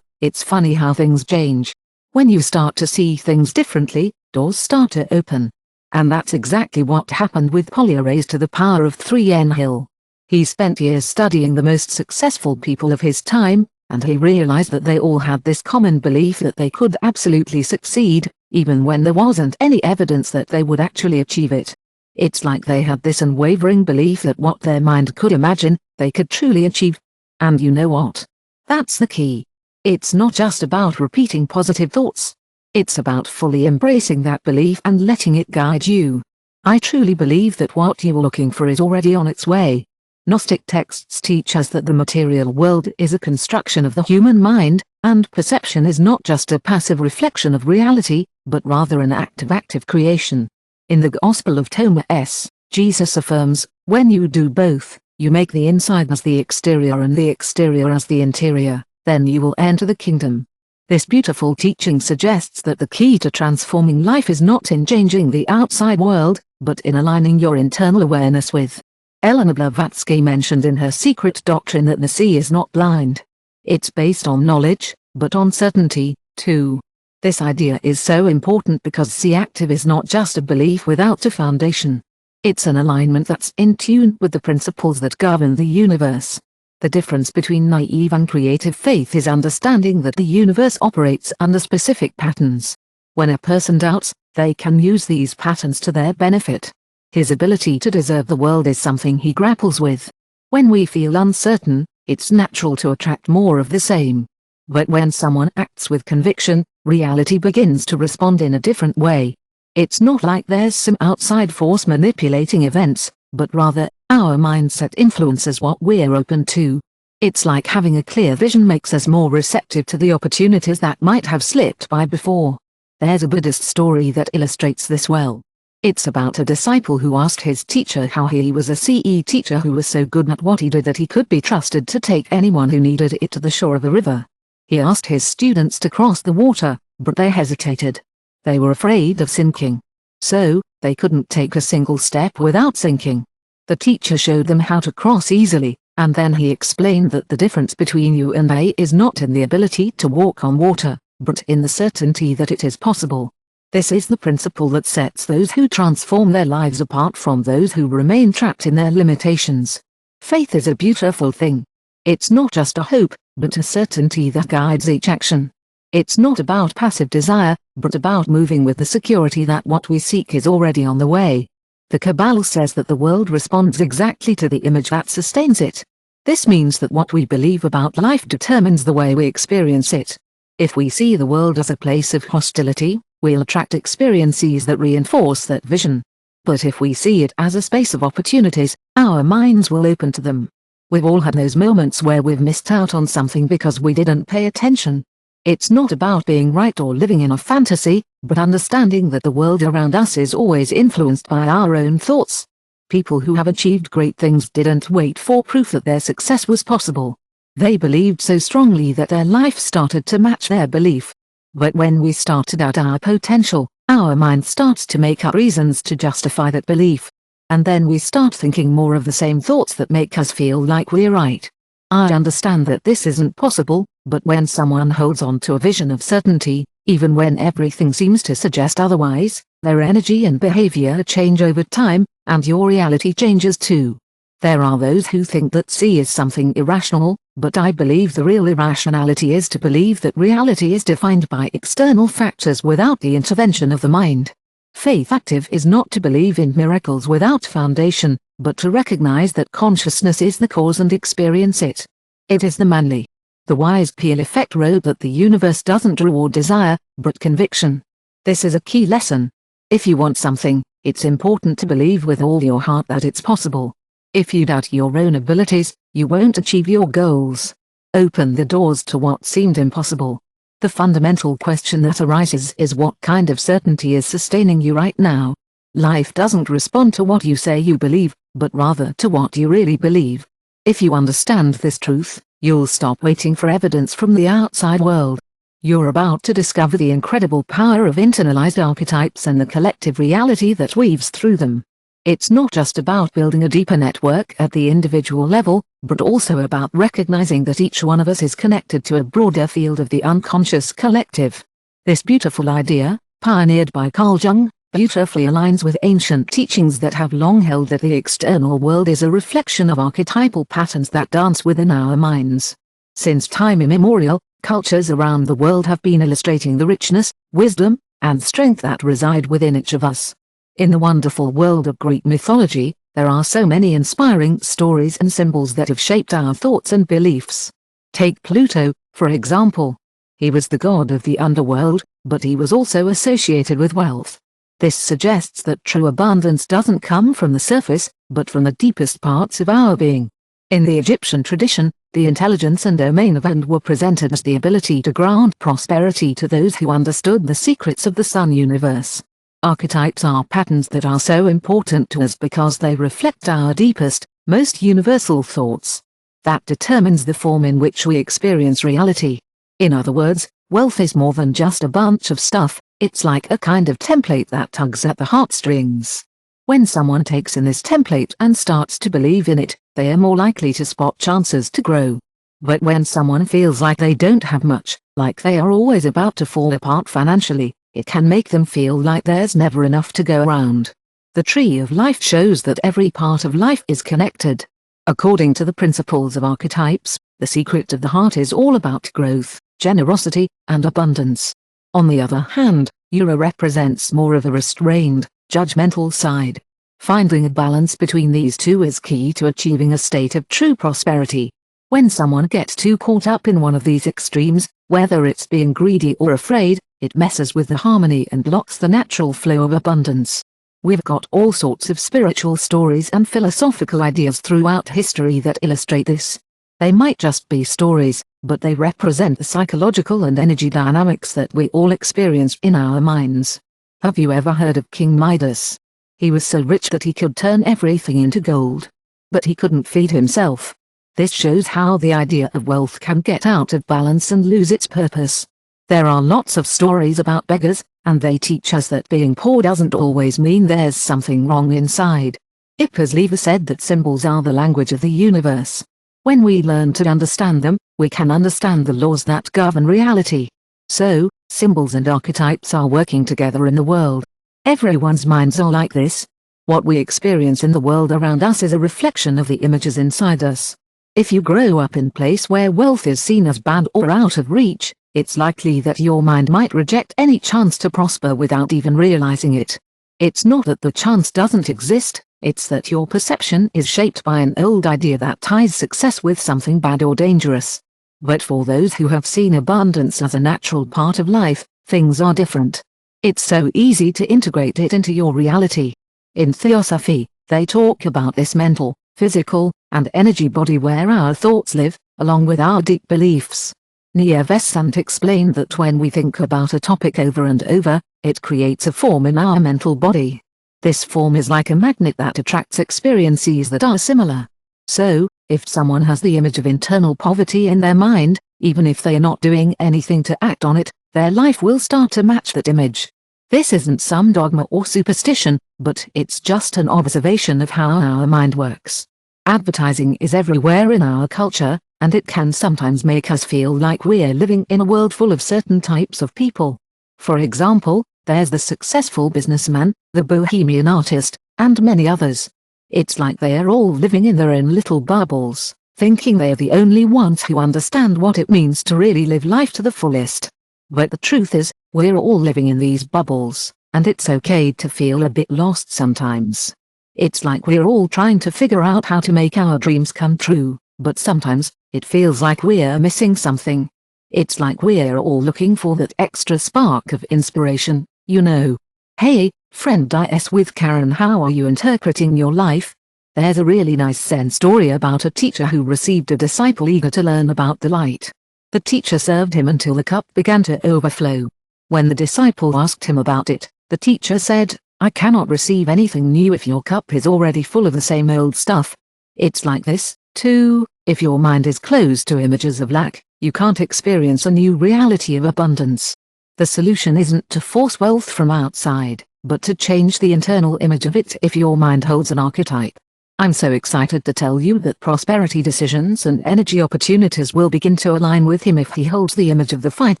it's funny how things change. When you start to see things differently, doors start to open. And that's exactly what happened with Polya raised to the power of 3N Hill. He spent years studying the most successful people of his time, and he realized that they all had this common belief that they could absolutely succeed, even when there wasn't any evidence that they would actually achieve it. It's like they had this unwavering belief that what their mind could imagine, they could truly achieve. And you know what? That's the key. It's not just about repeating positive thoughts. It's about fully embracing that belief and letting it guide you. I truly believe that what you're looking for is already on its way. Gnostic texts teach us that the material world is a construction of the human mind, and perception is not just a passive reflection of reality, but rather an act of active creation. In the Gospel of Thomas, Jesus affirms, when you do both, you make the inside as the exterior and the exterior as the interior, then you will enter the kingdom. This beautiful teaching suggests that the key to transforming life is not in changing the outside world, but in aligning your internal awareness with. Elena Blavatsky mentioned in her secret doctrine that the sea is not blind. It's based on knowledge, but on certainty, too. This idea is so important because sea active is not just a belief without a foundation. It's an alignment that's in tune with the principles that govern the universe. The difference between naive and creative faith is understanding that the universe operates under specific patterns. When a person doubts, they can use these patterns to their benefit. His ability to deserve the world is something he grapples with. When we feel uncertain, it's natural to attract more of the same. But when someone acts with conviction, reality begins to respond in a different way. It's not like there's some outside force manipulating events, but rather, our mindset influences what we're open to. It's like having a clear vision makes us more receptive to the opportunities that might have slipped by before. There's a Buddhist story that illustrates this well. It's about a disciple who asked his teacher how he was a CE teacher who was so good at what he did that he could be trusted to take anyone who needed it to the shore of a river. He asked his students to cross the water, but they hesitated. They were afraid of sinking. So, they couldn't take a single step without sinking. The teacher showed them how to cross easily, and then he explained that the difference between you and I is not in the ability to walk on water, but in the certainty that it is possible. This is the principle that sets those who transform their lives apart from those who remain trapped in their limitations. Faith is a beautiful thing. It's not just a hope, but a certainty that guides each action. It's not about passive desire, but about moving with the security that what we seek is already on the way. The Kabbalah says that the world responds exactly to the image that sustains it. This means that what we believe about life determines the way we experience it. If we see the world as a place of hostility, we'll attract experiences that reinforce that vision. But if we see it as a space of opportunities, our minds will open to them. We've all had those moments where we've missed out on something because we didn't pay attention. It's not about being right or living in a fantasy, but understanding that the world around us is always influenced by our own thoughts. People who have achieved great things didn't wait for proof that their success was possible. They believed so strongly that their life started to match their belief. But when we start to doubt our potential, our mind starts to make up reasons to justify that belief. And then we start thinking more of the same thoughts that make us feel like we're right. I understand that this isn't possible, but when someone holds on to a vision of certainty, even when everything seems to suggest otherwise, their energy and behavior change over time, and your reality changes too. There are those who think that C is something irrational, but I believe the real irrationality is to believe that reality is defined by external factors without the intervention of the mind. Faith active is not to believe in miracles without foundation, but to recognize that consciousness is the cause and experience it. It is the manly, the wise peel effect road that the universe doesn't reward desire, but conviction. This is a key lesson. If you want something, it's important to believe with all your heart that it's possible. If you doubt your own abilities, you won't achieve your goals. Open the doors to what seemed impossible. The fundamental question that arises is what kind of certainty is sustaining you right now. Life doesn't respond to what you say you believe, but rather to what you really believe. If you understand this truth, you'll stop waiting for evidence from the outside world. You're about to discover the incredible power of internalized archetypes and the collective reality that weaves through them. It's not just about building a deeper network at the individual level, but also about recognizing that each one of us is connected to a broader field of the unconscious collective. This beautiful idea, pioneered by Carl Jung, beautifully aligns with ancient teachings that have long held that the external world is a reflection of archetypal patterns that dance within our minds. Since time immemorial, cultures around the world have been illustrating the richness, wisdom, and strength that reside within each of us. In the wonderful world of Greek mythology, there are so many inspiring stories and symbols that have shaped our thoughts and beliefs. Take Pluto, for example. He was the god of the underworld, but he was also associated with wealth. This suggests that true abundance doesn't come from the surface, but from the deepest parts of our being. In the Egyptian tradition, the intelligence and domain of End were presented as the ability to grant prosperity to those who understood the secrets of the sun universe. Archetypes are patterns that are so important to us because they reflect our deepest, most universal thoughts. That determines the form in which we experience reality. In other words, wealth is more than just a bunch of stuff, it's like a kind of template that tugs at the heartstrings. When someone takes in this template and starts to believe in it, they are more likely to spot chances to grow. But when someone feels like they don't have much, like they are always about to fall apart financially, it can make them feel like there's never enough to go around. The tree of life shows that every part of life is connected. According to the principles of archetypes, the secret of the heart is all about growth, generosity, and abundance. On the other hand, Ura represents more of a restrained, judgmental side. Finding a balance between these two is key to achieving a state of true prosperity. When someone gets too caught up in one of these extremes, whether it's being greedy or afraid, it messes with the harmony and blocks the natural flow of abundance. We've got all sorts of spiritual stories and philosophical ideas throughout history that illustrate this. They might just be stories, but they represent the psychological and energy dynamics that we all experience in our minds. Have you ever heard of King Midas? He was so rich that he could turn everything into gold. But he couldn't feed himself. This shows how the idea of wealth can get out of balance and lose its purpose. There are lots of stories about beggars, and they teach us that being poor doesn't always mean there's something wrong inside. Ipper's Lever said that symbols are the language of the universe. When we learn to understand them, we can understand the laws that govern reality. So, symbols and archetypes are working together in the world. Everyone's minds are like this. What we experience in the world around us is a reflection of the images inside us. If you grow up in a place where wealth is seen as bad or out of reach, it's likely that your mind might reject any chance to prosper without even realizing it. It's not that the chance doesn't exist, it's that your perception is shaped by an old idea that ties success with something bad or dangerous. But for those who have seen abundance as a natural part of life, things are different. It's so easy to integrate it into your reality. In Theosophy, they talk about this mental, physical, and energy body where our thoughts live, along with our deep beliefs. Nia Vesant explained that when we think about a topic over and over, it creates a form in our mental body. This form is like a magnet that attracts experiences that are similar. So, if someone has the image of internal poverty in their mind, even if they are not doing anything to act on it, their life will start to match that image. This isn't some dogma or superstition, but it's just an observation of how our mind works. Advertising is everywhere in our culture, and it can sometimes make us feel like we're living in a world full of certain types of people. For example, there's the successful businessman, the bohemian artist, and many others. It's like they're all living in their own little bubbles, thinking they're the only ones who understand what it means to really live life to the fullest. But the truth is, we're all living in these bubbles, and it's okay to feel a bit lost sometimes. It's like we're all trying to figure out how to make our dreams come true, but sometimes, it feels like we're missing something. It's like we're all looking for that extra spark of inspiration, you know. Hey, friend IS with Karen, how are you interpreting your life? There's a really nice Zen story about a teacher who received a disciple eager to learn about the light. The teacher served him until the cup began to overflow. When the disciple asked him about it, the teacher said, "I cannot receive anything new if your cup is already full of the same old stuff." It's like this, too. If your mind is closed to images of lack, you can't experience a new reality of abundance. The solution isn't to force wealth from outside, but to change the internal image of it if your mind holds an archetype. I'm so excited to tell you that prosperity decisions and energy opportunities will begin to align with him if he holds the image of the fight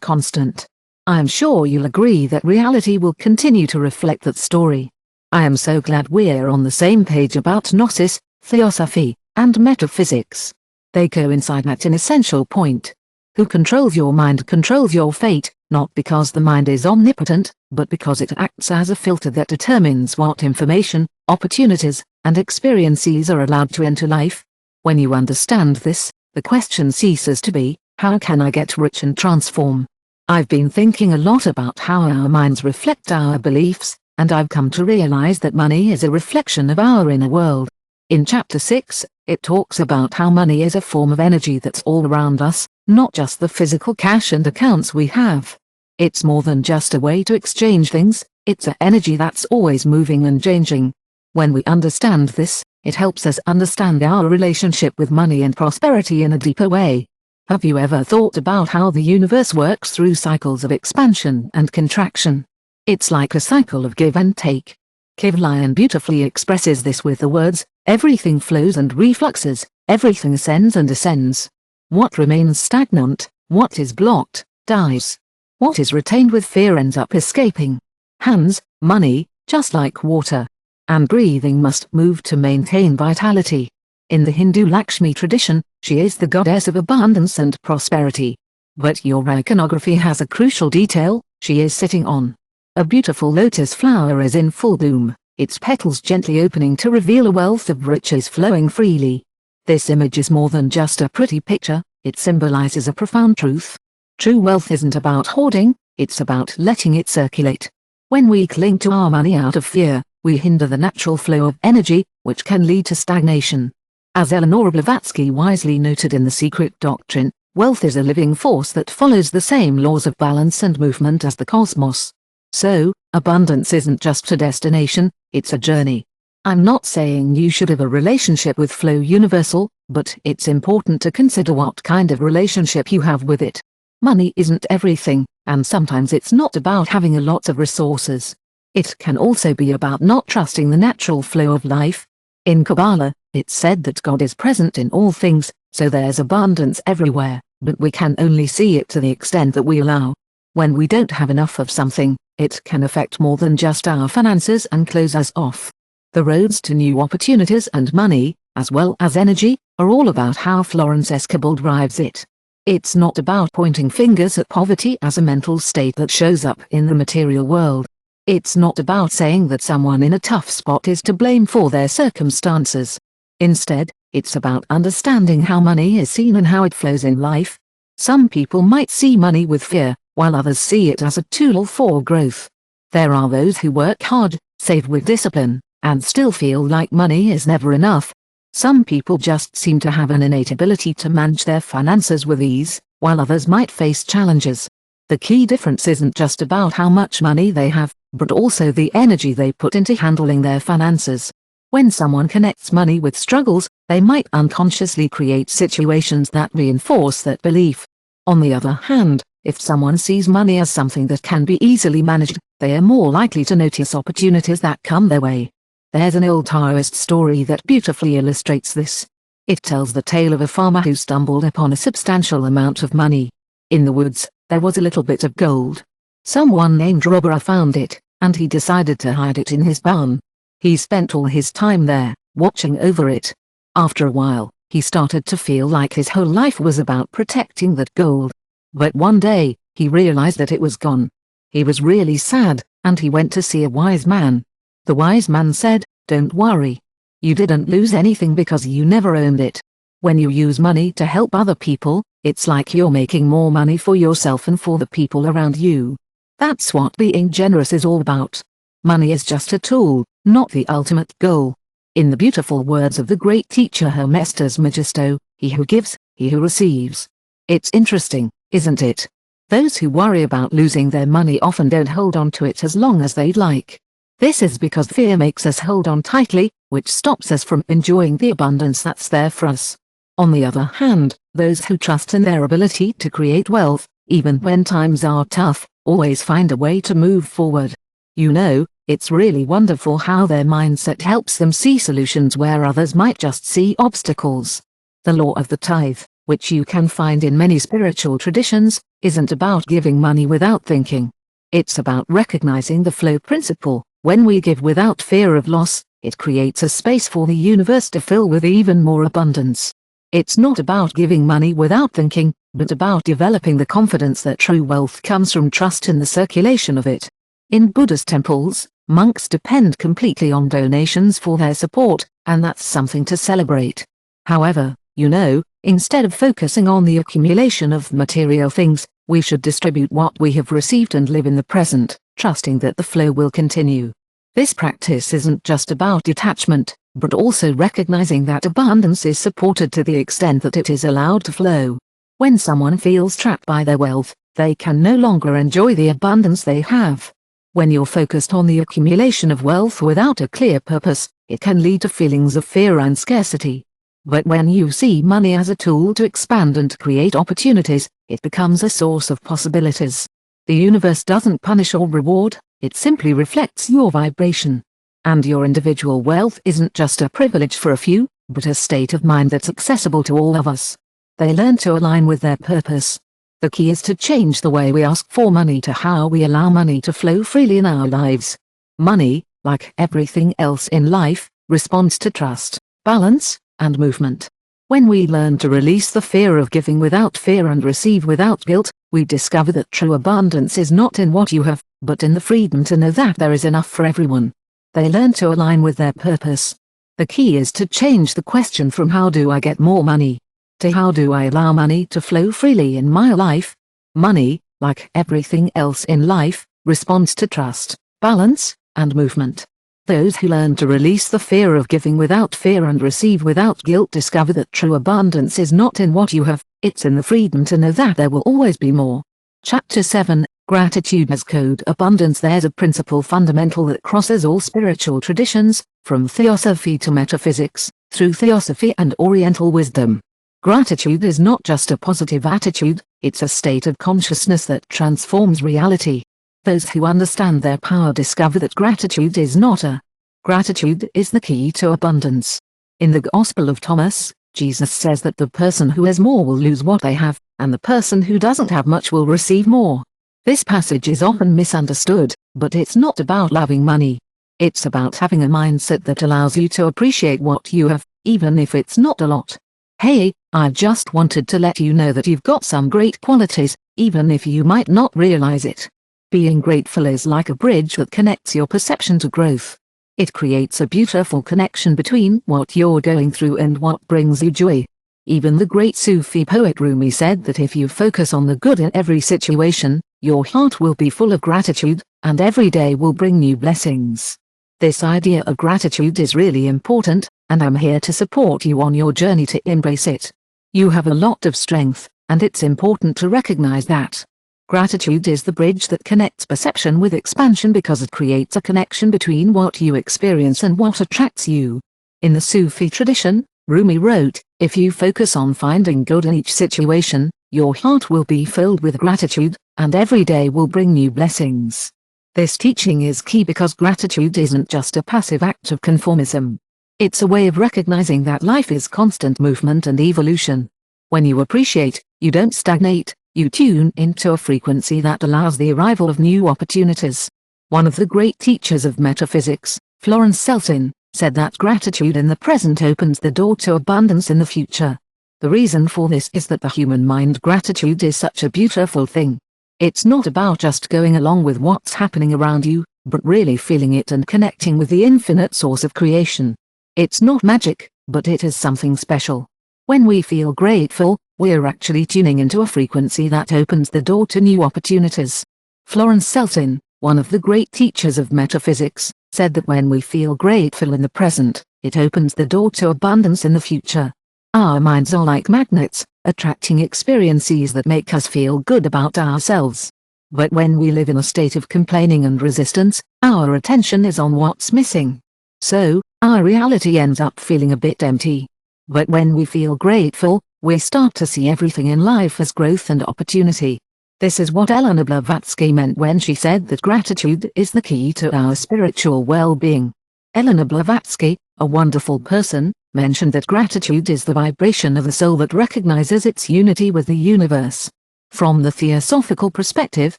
constant. I am sure you'll agree that reality will continue to reflect that story. I am so glad we're on the same page about Gnosis, Theosophy, and metaphysics. They coincide at an essential point. Who controls your mind controls your fate, not because the mind is omnipotent, but because it acts as a filter that determines what information, opportunities, and experiences are allowed to enter life. When you understand this, the question ceases to be, how can I get rich and transform? I've been thinking a lot about how our minds reflect our beliefs, and I've come to realize that money is a reflection of our inner world. In Chapter 6, it talks about how money is a form of energy that's all around us, not just the physical cash and accounts we have. It's more than just a way to exchange things, it's an energy that's always moving and changing. When we understand this, it helps us understand our relationship with money and prosperity in a deeper way. Have you ever thought about how the universe works through cycles of expansion and contraction? It's like a cycle of give and take. Kivlian beautifully expresses this with the words, everything flows and refluxes, everything ascends and descends. What remains stagnant, what is blocked, dies. What is retained with fear ends up escaping. Hands, money, just like water. And breathing must move to maintain vitality. In the Hindu Lakshmi tradition, she is the goddess of abundance and prosperity. But your iconography has a crucial detail: she is sitting on a beautiful lotus flower is in full bloom, its petals gently opening to reveal a wealth of riches flowing freely. This image is more than just a pretty picture, it symbolizes a profound truth. True wealth isn't about hoarding, it's about letting it circulate. When we cling to our money out of fear, we hinder the natural flow of energy, which can lead to stagnation. As Eleanor Blavatsky wisely noted in The Secret Doctrine, wealth is a living force that follows the same laws of balance and movement as the cosmos. So, abundance isn't just a destination, it's a journey. I'm not saying you should have a relationship with Flow Universal, but it's important to consider what kind of relationship you have with it. Money isn't everything, and sometimes it's not about having a lot of resources. It can also be about not trusting the natural flow of life. In Kabbalah, it's said that God is present in all things, so there's abundance everywhere, but we can only see it to the extent that we allow. When we don't have enough of something, it can affect more than just our finances and close us off. The roads to new opportunities and money, as well as energy, are all about how Florence Escobar drives it. It's not about pointing fingers at poverty as a mental state that shows up in the material world. It's not about saying that someone in a tough spot is to blame for their circumstances. Instead, it's about understanding how money is seen and how it flows in life. Some people might see money with fear, while others see it as a tool for growth. There are those who work hard, save with discipline, and still feel like money is never enough. Some people just seem to have an innate ability to manage their finances with ease, while others might face challenges. The key difference isn't just about how much money they have, but also the energy they put into handling their finances. When someone connects money with struggles, they might unconsciously create situations that reinforce that belief. On the other hand, if someone sees money as something that can be easily managed, they are more likely to notice opportunities that come their way. There's an old Taoist story that beautifully illustrates this. It tells the tale of a farmer who stumbled upon a substantial amount of money. In the woods, there was a little bit of gold. Someone named Robber found it, and he decided to hide it in his barn. He spent all his time there, watching over it. After a while, he started to feel like his whole life was about protecting that gold. But one day, he realized that it was gone. He was really sad, and he went to see a wise man. The wise man said, "Don't worry. You didn't lose anything because you never owned it. When you use money to help other people, it's like you're making more money for yourself and for the people around you." That's what being generous is all about. Money is just a tool, not the ultimate goal. In the beautiful words of the great teacher Hermes Trismegisto, he who gives, he who receives. It's interesting, isn't it? Those who worry about losing their money often don't hold on to it as long as they'd like. This is because fear makes us hold on tightly, which stops us from enjoying the abundance that's there for us. On the other hand, those who trust in their ability to create wealth, even when times are tough, always find a way to move forward. You know, it's really wonderful how their mindset helps them see solutions where others might just see obstacles. The law of the tithe, which you can find in many spiritual traditions, isn't about giving money without thinking. It's about recognizing the flow principle. When we give without fear of loss, it creates a space for the universe to fill with even more abundance. It's not about giving money without thinking, but about developing the confidence that true wealth comes from trust in the circulation of it. In Buddhist temples, monks depend completely on donations for their support, and that's something to celebrate. However, you know, instead of focusing on the accumulation of material things, we should distribute what we have received and live in the present, trusting that the flow will continue. This practice isn't just about detachment, but also recognizing that abundance is supported to the extent that it is allowed to flow. When someone feels trapped by their wealth, they can no longer enjoy the abundance they have. When you're focused on the accumulation of wealth without a clear purpose, it can lead to feelings of fear and scarcity. But when you see money as a tool to expand and create opportunities, it becomes a source of possibilities. The universe doesn't punish or reward, it simply reflects your vibration. And your individual wealth isn't just a privilege for a few, but a state of mind that's accessible to all of us. They learn to align with their purpose. The key is to change the way we ask for money to how we allow money to flow freely in our lives. Money, like everything else in life, responds to trust, balance, and movement. When we learn to release the fear of giving without fear and receive without guilt, we discover that true abundance is not in what you have, but in the freedom to know that there is enough for everyone. They learn to align with their purpose. The key is to change the question from how do I get more money, to how do I allow money to flow freely in my life. Money, like everything else in life, responds to trust, balance, and movement. Those who learn to release the fear of giving without fear and receive without guilt discover that true abundance is not in what you have, it's in the freedom to know that there will always be more. Chapter 7, Gratitude as Code Abundance. There's a principle fundamental that crosses all spiritual traditions, from theosophy to metaphysics, through theosophy and Oriental wisdom. Gratitude is not just a positive attitude, it's a state of consciousness that transforms reality. Those who understand their power discover that gratitude is not a. Gratitude is the key to abundance. In the Gospel of Thomas, Jesus says that the person who has more will lose what they have, and the person who doesn't have much will receive more. This passage is often misunderstood, but it's not about loving money. It's about having a mindset that allows you to appreciate what you have, even if it's not a lot. Hey, I just wanted to let you know that you've got some great qualities, even if you might not realize it. Being grateful is like a bridge that connects your perception to growth. It creates a beautiful connection between what you're going through and what brings you joy. Even the great Sufi poet Rumi said that if you focus on the good in every situation, your heart will be full of gratitude, and every day will bring new blessings. This idea of gratitude is really important, and I'm here to support you on your journey to embrace it. You have a lot of strength, and it's important to recognize that. Gratitude is the bridge that connects perception with expansion because it creates a connection between what you experience and what attracts you. In the Sufi tradition, Rumi wrote, "If you focus on finding good in each situation, your heart will be filled with gratitude, and every day will bring new blessings." This teaching is key because gratitude isn't just a passive act of conformism. It's a way of recognizing that life is constant movement and evolution. When you appreciate, you don't stagnate. You tune into a frequency that allows the arrival of new opportunities. One of the great teachers of metaphysics, Florence Selsin, said that gratitude in the present opens the door to abundance in the future. The reason for this is that the human mind gratitude is such a beautiful thing. It's not about just going along with what's happening around you, but really feeling it and connecting with the infinite source of creation. It's not magic, but it is something special. When we feel grateful, we're actually tuning into a frequency that opens the door to new opportunities. Florence Selsin, one of the great teachers of metaphysics, said that when we feel grateful in the present, it opens the door to abundance in the future. Our minds are like magnets, attracting experiences that make us feel good about ourselves. But when we live in a state of complaining and resistance, our attention is on what's missing. So, our reality ends up feeling a bit empty. But when we feel grateful, we start to see everything in life as growth and opportunity. This is what Elena Blavatsky meant when she said that gratitude is the key to our spiritual well-being. Elena Blavatsky, a wonderful person, mentioned that gratitude is the vibration of the soul that recognizes its unity with the universe. From the theosophical perspective,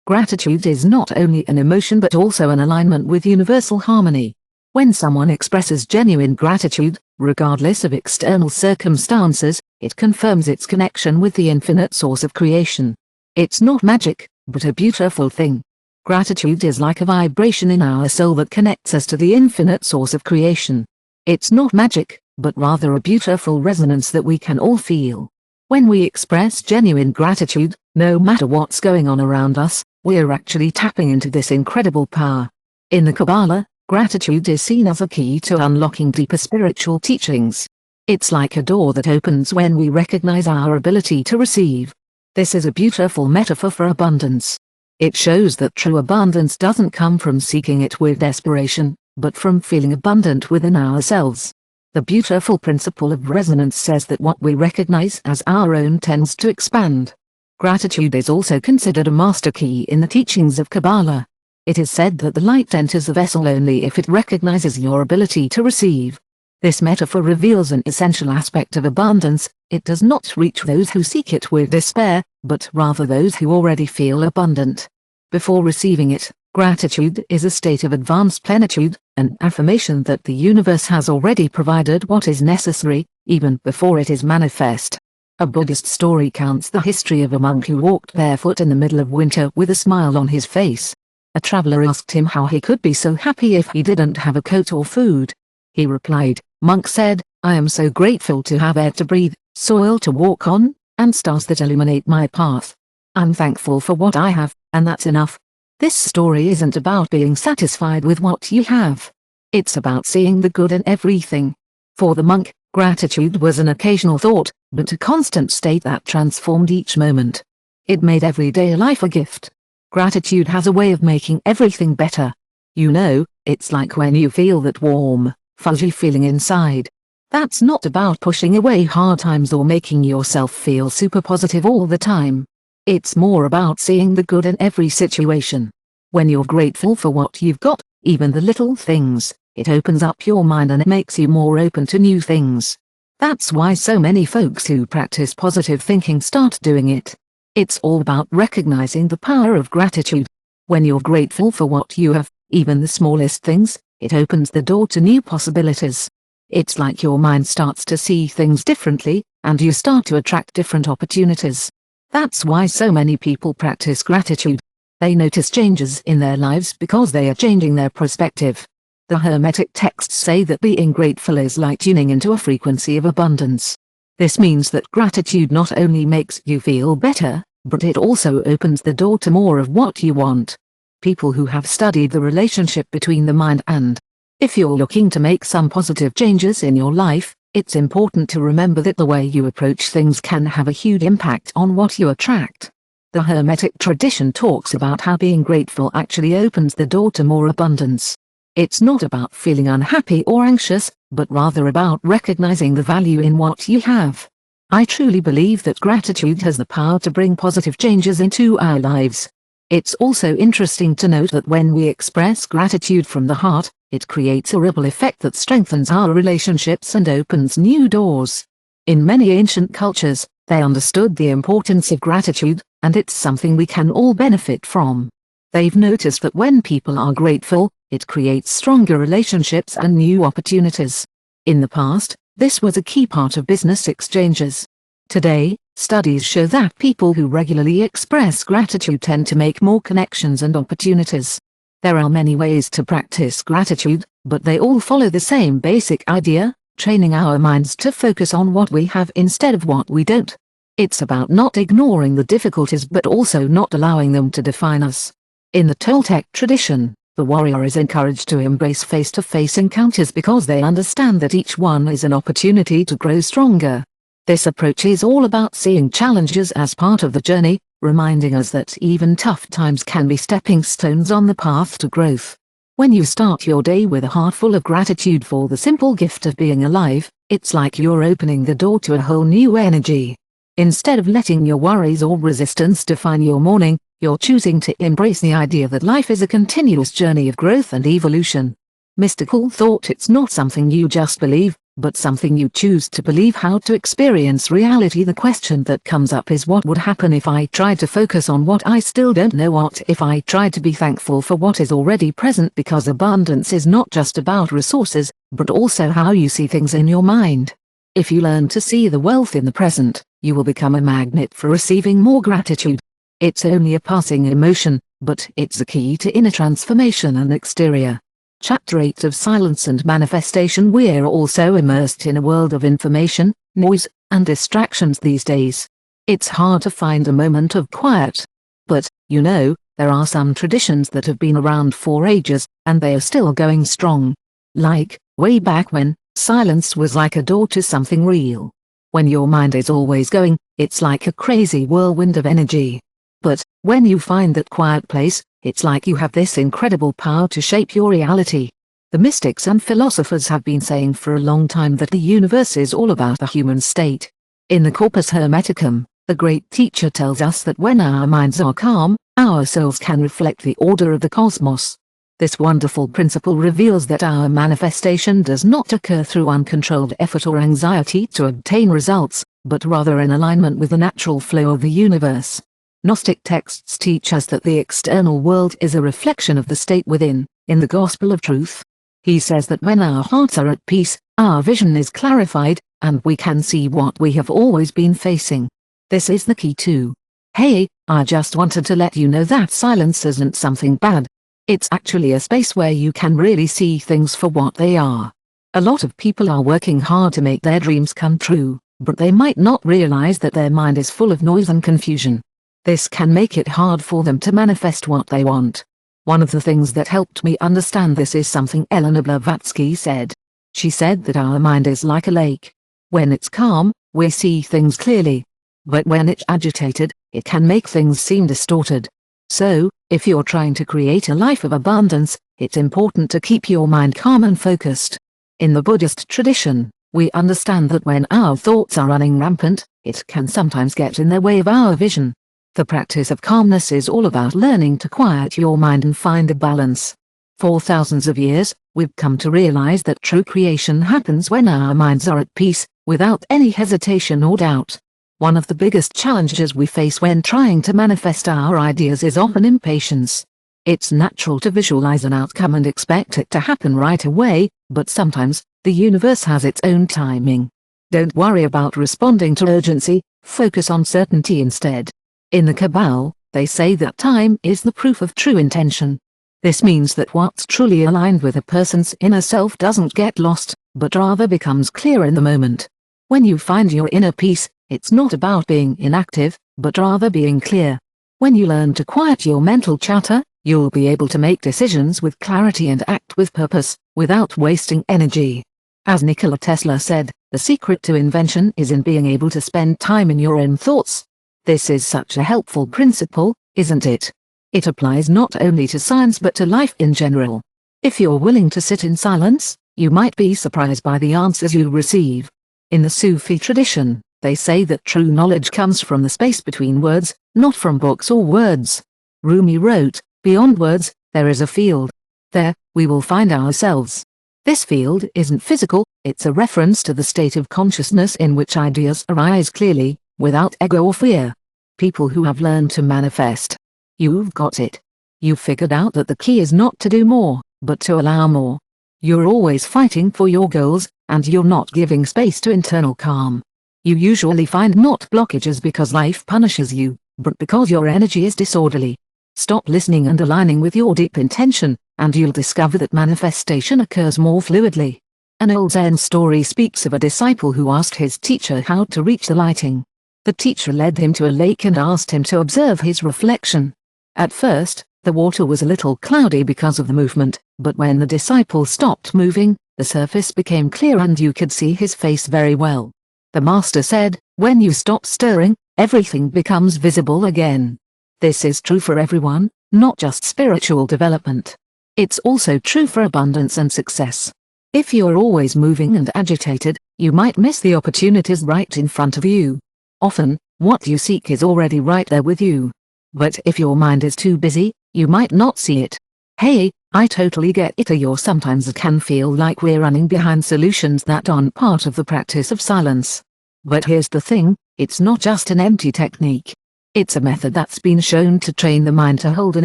gratitude is not only an emotion but also an alignment with universal harmony. When someone expresses genuine gratitude, regardless of external circumstances, it confirms its connection with the infinite source of creation. It's not magic, but a beautiful thing. Gratitude is like a vibration in our soul that connects us to the infinite source of creation. It's not magic, but rather a beautiful resonance that we can all feel. When we express genuine gratitude, no matter what's going on around us, we're actually tapping into this incredible power. In the Kabbalah, gratitude is seen as a key to unlocking deeper spiritual teachings. It's like a door that opens when we recognize our ability to receive. This is a beautiful metaphor for abundance. It shows that true abundance doesn't come from seeking it with desperation, but from feeling abundant within ourselves. The beautiful principle of resonance says that what we recognize as our own tends to expand. Gratitude is also considered a master key in the teachings of Kabbalah. It is said that the light enters a vessel only if it recognizes your ability to receive. This metaphor reveals an essential aspect of abundance. It does not reach those who seek it with despair, but rather those who already feel abundant. Before receiving it, gratitude is a state of advanced plenitude, an affirmation that the universe has already provided what is necessary, even before it is manifest. A Buddhist story counts the history of a monk who walked barefoot in the middle of winter with a smile on his face. A traveler asked him how he could be so happy if he didn't have a coat or food. He replied, "Monk said, I am so grateful to have air to breathe, soil to walk on, and stars that illuminate my path. I'm thankful for what I have, and that's enough." This story isn't about being satisfied with what you have. It's about seeing the good in everything. For the monk, gratitude was an occasional thought, but a constant state that transformed each moment. It made everyday life a gift. Gratitude has a way of making everything better. You know, it's like when you feel that warm, fuzzy feeling inside. That's not about pushing away hard times or making yourself feel super positive all the time. It's more about seeing the good in every situation. When you're grateful for what you've got, even the little things, it opens up your mind and it makes you more open to new things. That's why so many folks who practice positive thinking start doing it. It's all about recognizing the power of gratitude. When you're grateful for what you have, even the smallest things, it opens the door to new possibilities. It's like your mind starts to see things differently, and you start to attract different opportunities. That's why so many people practice gratitude. They notice changes in their lives because they are changing their perspective. The Hermetic texts say that being grateful is like tuning into a frequency of abundance. This means that gratitude not only makes you feel better, but it also opens the door to more of what you want. People who have studied the relationship between the mind and. If you're looking to make some positive changes in your life, it's important to remember that the way you approach things can have a huge impact on what you attract. The Hermetic tradition talks about how being grateful actually opens the door to more abundance. It's not about feeling unhappy or anxious, but rather about recognizing the value in what you have. I truly believe that gratitude has the power to bring positive changes into our lives. It's also interesting to note that when we express gratitude from the heart, it creates a ripple effect that strengthens our relationships and opens new doors. In many ancient cultures, they understood the importance of gratitude, and it's something we can all benefit from. They've noticed that when people are grateful, it creates stronger relationships and new opportunities. In the past, this was a key part of business exchanges. Today, studies show that people who regularly express gratitude tend to make more connections and opportunities. There are many ways to practice gratitude, but they all follow the same basic idea: training our minds to focus on what we have instead of what we don't. It's about not ignoring the difficulties but also not allowing them to define us. In the Toltec tradition, the warrior is encouraged to embrace face-to-face encounters because they understand that each one is an opportunity to grow stronger. This approach is all about seeing challenges as part of the journey, reminding us that even tough times can be stepping stones on the path to growth. When you start your day with a heart full of gratitude for the simple gift of being alive, it's like you're opening the door to a whole new energy. Instead of letting your worries or resistance define your morning, you're choosing to embrace the idea that life is a continuous journey of growth and evolution. Mystical thought: it's not something you just believe, but something you choose to believe. How to experience reality? The question that comes up is, what would happen if I tried to focus on what I still don't know? What if I tried to be thankful for what is already present? Because abundance is not just about resources, but also how you see things in your mind. If you learn to see the wealth in the present, you will become a magnet for receiving more gratitude. It's only a passing emotion, but it's the key to inner transformation and exterior. Chapter 8 of Silence and Manifestation. We're also immersed in a world of information, noise, and distractions these days. It's hard to find a moment of quiet. But, you know, there are some traditions that have been around for ages, and they are still going strong. Like, way back when, silence was like a door to something real. When your mind is always going, it's like a crazy whirlwind of energy. But, when you find that quiet place, it's like you have this incredible power to shape your reality. The mystics and philosophers have been saying for a long time that the universe is all about the human state. In the Corpus Hermeticum, the great teacher tells us that when our minds are calm, our souls can reflect the order of the cosmos. This wonderful principle reveals that our manifestation does not occur through uncontrolled effort or anxiety to obtain results, but rather in alignment with the natural flow of the universe. Gnostic texts teach us that the external world is a reflection of the state within. In the Gospel of Truth, he says that when our hearts are at peace, our vision is clarified, and we can see what we have always been facing. This is the key too. Hey, I just wanted to let you know that silence isn't something bad. It's actually a space where you can really see things for what they are. A lot of people are working hard to make their dreams come true, but they might not realize that their mind is full of noise and confusion. This can make it hard for them to manifest what they want. One of the things that helped me understand this is something Eleanor Blavatsky said. She said that our mind is like a lake. When it's calm, we see things clearly. But when it's agitated, it can make things seem distorted. So, if you're trying to create a life of abundance, it's important to keep your mind calm and focused. In the Buddhist tradition, we understand that when our thoughts are running rampant, it can sometimes get in the way of our vision. The practice of calmness is all about learning to quiet your mind and find a balance. For thousands of years, we've come to realize that true creation happens when our minds are at peace, without any hesitation or doubt. One of the biggest challenges we face when trying to manifest our ideas is often impatience. It's natural to visualize an outcome and expect it to happen right away, but sometimes, the universe has its own timing. Don't worry about responding to urgency, focus on certainty instead. In the Kabbalah, they say that time is the proof of true intention. This means that what's truly aligned with a person's inner self doesn't get lost, but rather becomes clear in the moment. When you find your inner peace, it's not about being inactive, but rather being clear. When you learn to quiet your mental chatter, you'll be able to make decisions with clarity and act with purpose, without wasting energy. As Nikola Tesla said, the secret to invention is in being able to spend time in your own thoughts. This is such a helpful principle, isn't it? It applies not only to science but to life in general. If you're willing to sit in silence, you might be surprised by the answers you receive. In the Sufi tradition, they say that true knowledge comes from the space between words, not from books or words. Rumi wrote, "Beyond words, there is a field. There, we will find ourselves." This field isn't physical, it's a reference to the state of consciousness in which ideas arise clearly, without ego or fear. People who have learned to manifest. You've got it. You've figured out that the key is not to do more, but to allow more. You're always fighting for your goals, and you're not giving space to internal calm. You usually find not blockages because life punishes you, but because your energy is disorderly. Stop listening and aligning with your deep intention, and you'll discover that manifestation occurs more fluidly. An old Zen story speaks of a disciple who asked his teacher how to reach the lighting. The teacher led him to a lake and asked him to observe his reflection. At first, the water was a little cloudy because of the movement, but when the disciple stopped moving, the surface became clear and you could see his face very well. The master said, "When you stop stirring, everything becomes visible again." This is true for everyone, not just spiritual development. It's also true for abundance and success. If you're always moving and agitated, you might miss the opportunities right in front of you. Often, what you seek is already right there with you. But if your mind is too busy, you might not see it. Hey, I totally get it. Sometimes it can feel like we're running behind solutions that aren't part of the practice of silence. But here's the thing, it's not just an empty technique. It's a method that's been shown to train the mind to hold an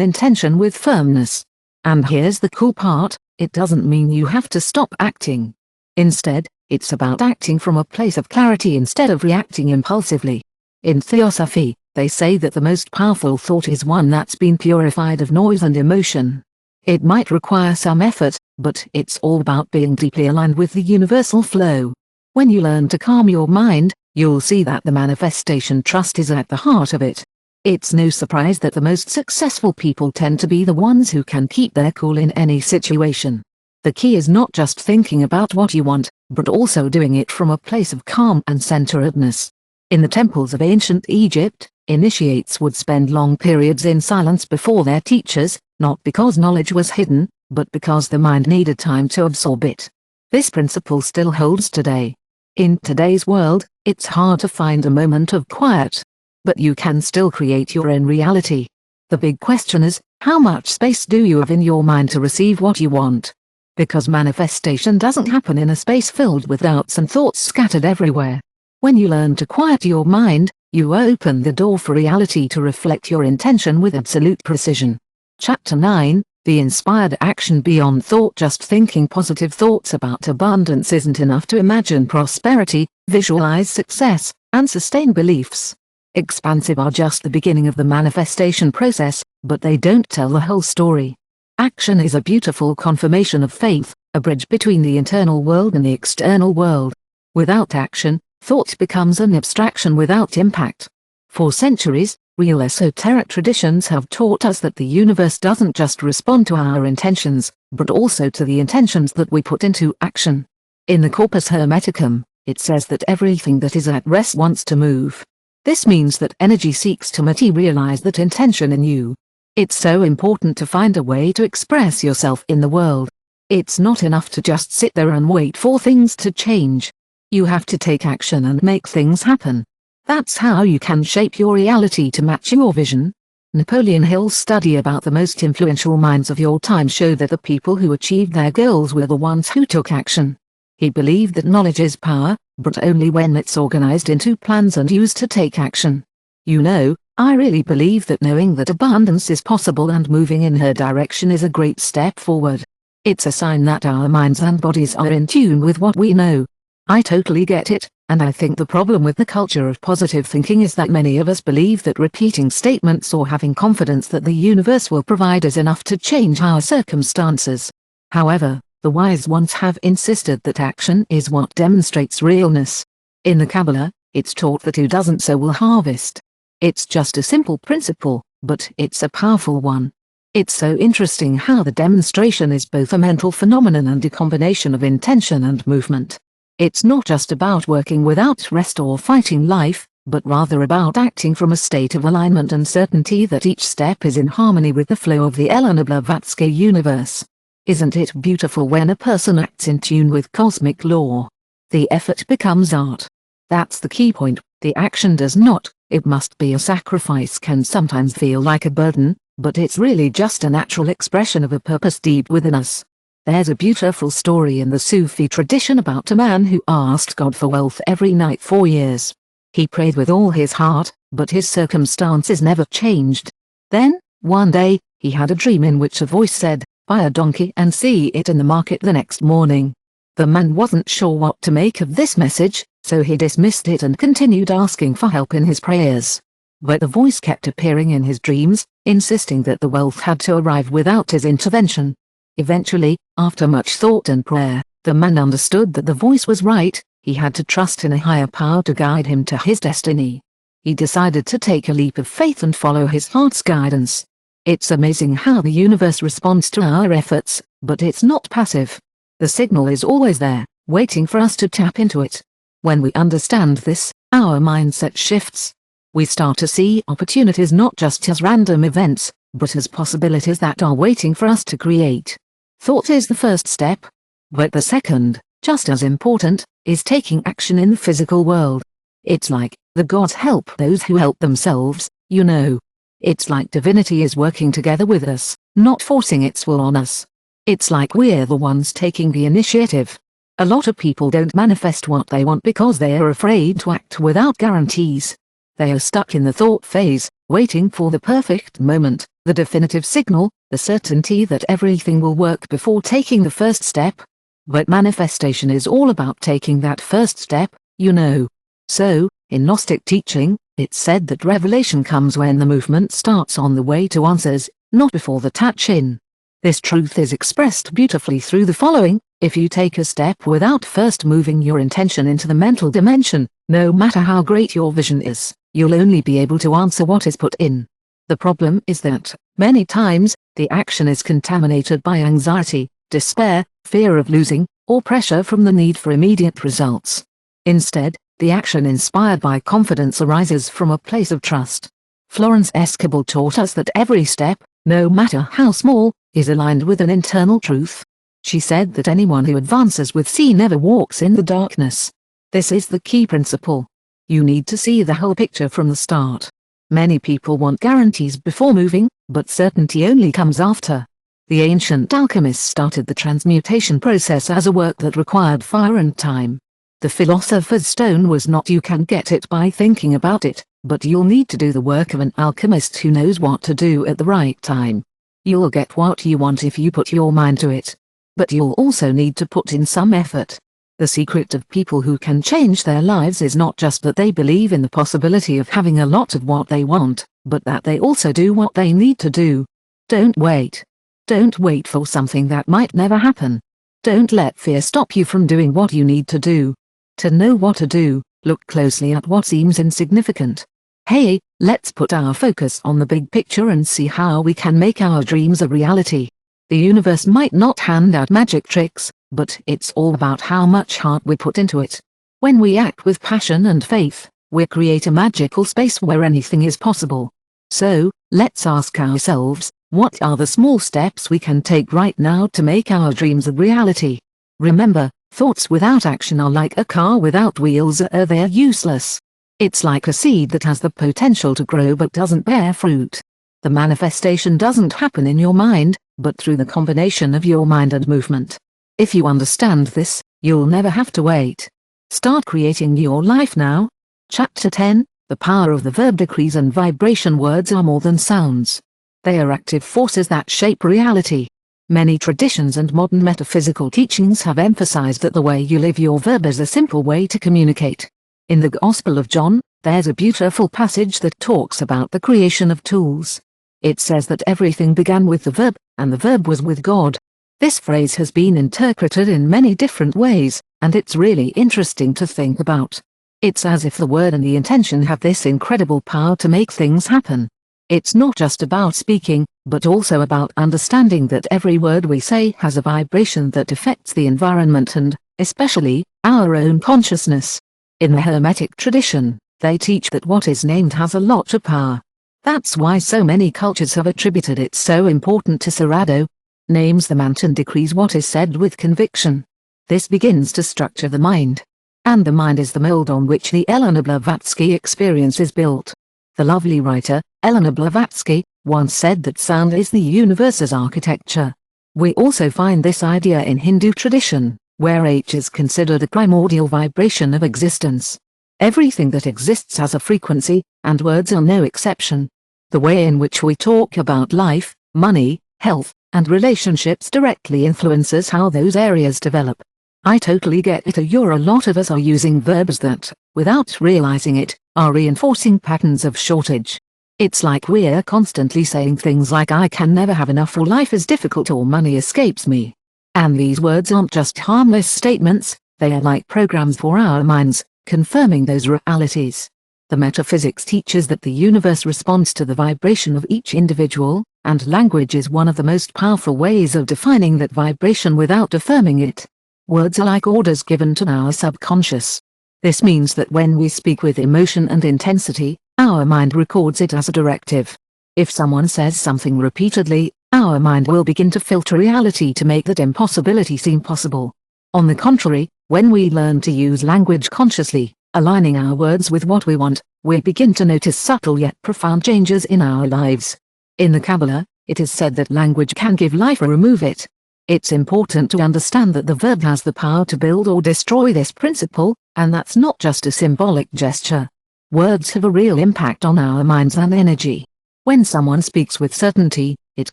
intention with firmness. And here's the cool part, it doesn't mean you have to stop acting. Instead, it's about acting from a place of clarity instead of reacting impulsively. In theosophy, they say that the most powerful thought is one that's been purified of noise and emotion. It might require some effort, but it's all about being deeply aligned with the universal flow. When you learn to calm your mind, you'll see that the manifestation trust is at the heart of it. It's no surprise that the most successful people tend to be the ones who can keep their cool in any situation. The key is not just thinking about what you want, but also doing it from a place of calm and centeredness. In the temples of ancient Egypt, initiates would spend long periods in silence before their teachers, not because knowledge was hidden, but because the mind needed time to absorb it. This principle still holds today. In today's world, it's hard to find a moment of quiet. But you can still create your own reality. The big question is, how much space do you have in your mind to receive what you want? Because manifestation doesn't happen in a space filled with doubts and thoughts scattered everywhere. When you learn to quiet your mind, you open the door for reality to reflect your intention with absolute precision. Chapter 9, The Inspired Action Beyond Thought. Just thinking positive thoughts about abundance isn't enough to imagine prosperity, visualize success, and sustain beliefs. Expansive are just the beginning of the manifestation process, but they don't tell the whole story. Action is a beautiful confirmation of faith, a bridge between the internal world and the external world. Without action, thought becomes an abstraction without impact. For centuries, real esoteric traditions have taught us that the universe doesn't just respond to our intentions, but also to the intentions that we put into action. In the Corpus Hermeticum, it says that everything that is at rest wants to move. This means that energy seeks to materialize that intention in you. It's so important to find a way to express yourself in the world. It's not enough to just sit there and wait for things to change. You have to take action and make things happen. That's how you can shape your reality to match your vision. Napoleon Hill's study about the most influential minds of your time showed that the people who achieved their goals were the ones who took action. He believed that knowledge is power, but only when it's organized into plans and used to take action. You know, I really believe that knowing that abundance is possible and moving in her direction is a great step forward. It's a sign that our minds and bodies are in tune with what we know. I totally get it, and I think the problem with the culture of positive thinking is that many of us believe that repeating statements or having confidence that the universe will provide is enough to change our circumstances. However, the wise ones have insisted that action is what demonstrates realness. In the Kabbalah, it's taught that who doesn't sow will harvest. It's just a simple principle, but it's a powerful one. It's so interesting how the demonstration is both a mental phenomenon and a combination of intention and movement. It's not just about working without rest or fighting life, but rather about acting from a state of alignment and certainty that each step is in harmony with the flow of the Elena Blavatsky universe. Isn't it beautiful when a person acts in tune with cosmic law? The effort becomes art. That's the key point. The action does not. It must be a sacrifice. Can sometimes feel like a burden, but it's really just a natural expression of a purpose deep within us. There's a beautiful story in the Sufi tradition about a man who asked God for wealth every night for years. He prayed with all his heart, but his circumstances never changed. Then, one day, he had a dream in which a voice said, "Buy a donkey and see it in the market the next morning." The man wasn't sure what to make of this message, so he dismissed it and continued asking for help in his prayers. But the voice kept appearing in his dreams, insisting that the wealth had to arrive without his intervention. Eventually, after much thought and prayer, the man understood that the voice was right. He had to trust in a higher power to guide him to his destiny. He decided to take a leap of faith and follow his heart's guidance. It's amazing how the universe responds to our efforts, but it's not passive. The signal is always there, waiting for us to tap into it. When we understand this, our mindset shifts. We start to see opportunities not just as random events, but as possibilities that are waiting for us to create. Thought is the first step. But the second, just as important, is taking action in the physical world. It's like, the gods help those who help themselves, you know. It's like divinity is working together with us, not forcing its will on us. It's like we're the ones taking the initiative. A lot of people don't manifest what they want because they are afraid to act without guarantees. They are stuck in the thought phase, waiting for the perfect moment, the definitive signal, the certainty that everything will work before taking the first step. But manifestation is all about taking that first step, you know. So, in Gnostic teaching, it's said that revelation comes when the movement starts on the way to answers, not before the touch-in. This truth is expressed beautifully through the following: if you take a step without first moving your intention into the mental dimension, no matter how great your vision is, you'll only be able to answer what is put in. The problem is that, many times, the action is contaminated by anxiety, despair, fear of losing, or pressure from the need for immediate results. Instead, the action inspired by confidence arises from a place of trust. Florence Escobar taught us that every step, no matter how small, is aligned with an internal truth. She said that anyone who advances with C never walks in the darkness. This is the key principle. You need to see the whole picture from the start. Many people want guarantees before moving, but certainty only comes after. The ancient alchemists started the transmutation process as a work that required fire and time. The philosopher's stone was not you can get it by thinking about it, but you'll need to do the work of an alchemist who knows what to do at the right time. You'll get what you want if you put your mind to it. But you'll also need to put in some effort. The secret of people who can change their lives is not just that they believe in the possibility of having a lot of what they want, but that they also do what they need to do. Don't wait. Don't wait for something that might never happen. Don't let fear stop you from doing what you need to do. To know what to do, look closely at what seems insignificant. Hey, let's put our focus on the big picture and see how we can make our dreams a reality. The universe might not hand out magic tricks, but it's all about how much heart we put into it. When we act with passion and faith, we create a magical space where anything is possible. So, let's ask ourselves, what are the small steps we can take right now to make our dreams a reality? Remember, thoughts without action are like a car without wheels, they're useless. It's like a seed that has the potential to grow but doesn't bear fruit. The manifestation doesn't happen in your mind, but through the combination of your mind and movement. If you understand this, you'll never have to wait. Start creating your life now. Chapter 10, The Power of the Verb. Decrees and vibration. Words are more than sounds. They are active forces that shape reality. Many traditions and modern metaphysical teachings have emphasized that the way you live your verb is a simple way to communicate. In the Gospel of John, there's a beautiful passage that talks about the creation of tools. It says that everything began with the verb, and the verb was with God. This phrase has been interpreted in many different ways, and it's really interesting to think about. It's as if the word and the intention have this incredible power to make things happen. It's not just about speaking, but also about understanding that every word we say has a vibration that affects the environment and, especially, our own consciousness. In the Hermetic tradition, they teach that what is named has a lot of power. That's why so many cultures have attributed it so important to Sarado. Names the mountain, decrees what is said with conviction. This begins to structure the mind. And the mind is the mold on which the Elena Blavatsky experience is built. The lovely writer, Elena Blavatsky, once said that sound is the universe's architecture. We also find this idea in Hindu tradition, where H is considered a primordial vibration of existence. Everything that exists has a frequency, and words are no exception. The way in which we talk about life, money, health, and relationships directly influences how those areas develop. I totally get it. A lot of us are using verbs that, without realizing it, are reinforcing patterns of shortage. It's like we're constantly saying things like I can never have enough, or life is difficult, or money escapes me. And these words aren't just harmless statements, they are like programs for our minds, confirming those realities. The metaphysics teaches that the universe responds to the vibration of each individual, and language is one of the most powerful ways of defining that vibration without affirming it. Words are like orders given to our subconscious. This means that when we speak with emotion and intensity, our mind records it as a directive. If someone says something repeatedly, our mind will begin to filter reality to make that impossibility seem possible. On the contrary, when we learn to use language consciously, aligning our words with what we want, we begin to notice subtle yet profound changes in our lives. In the Kabbalah, it is said that language can give life or remove it. It's important to understand that the verb has the power to build or destroy this principle, and that's not just a symbolic gesture. Words have a real impact on our minds and energy. When someone speaks with certainty, it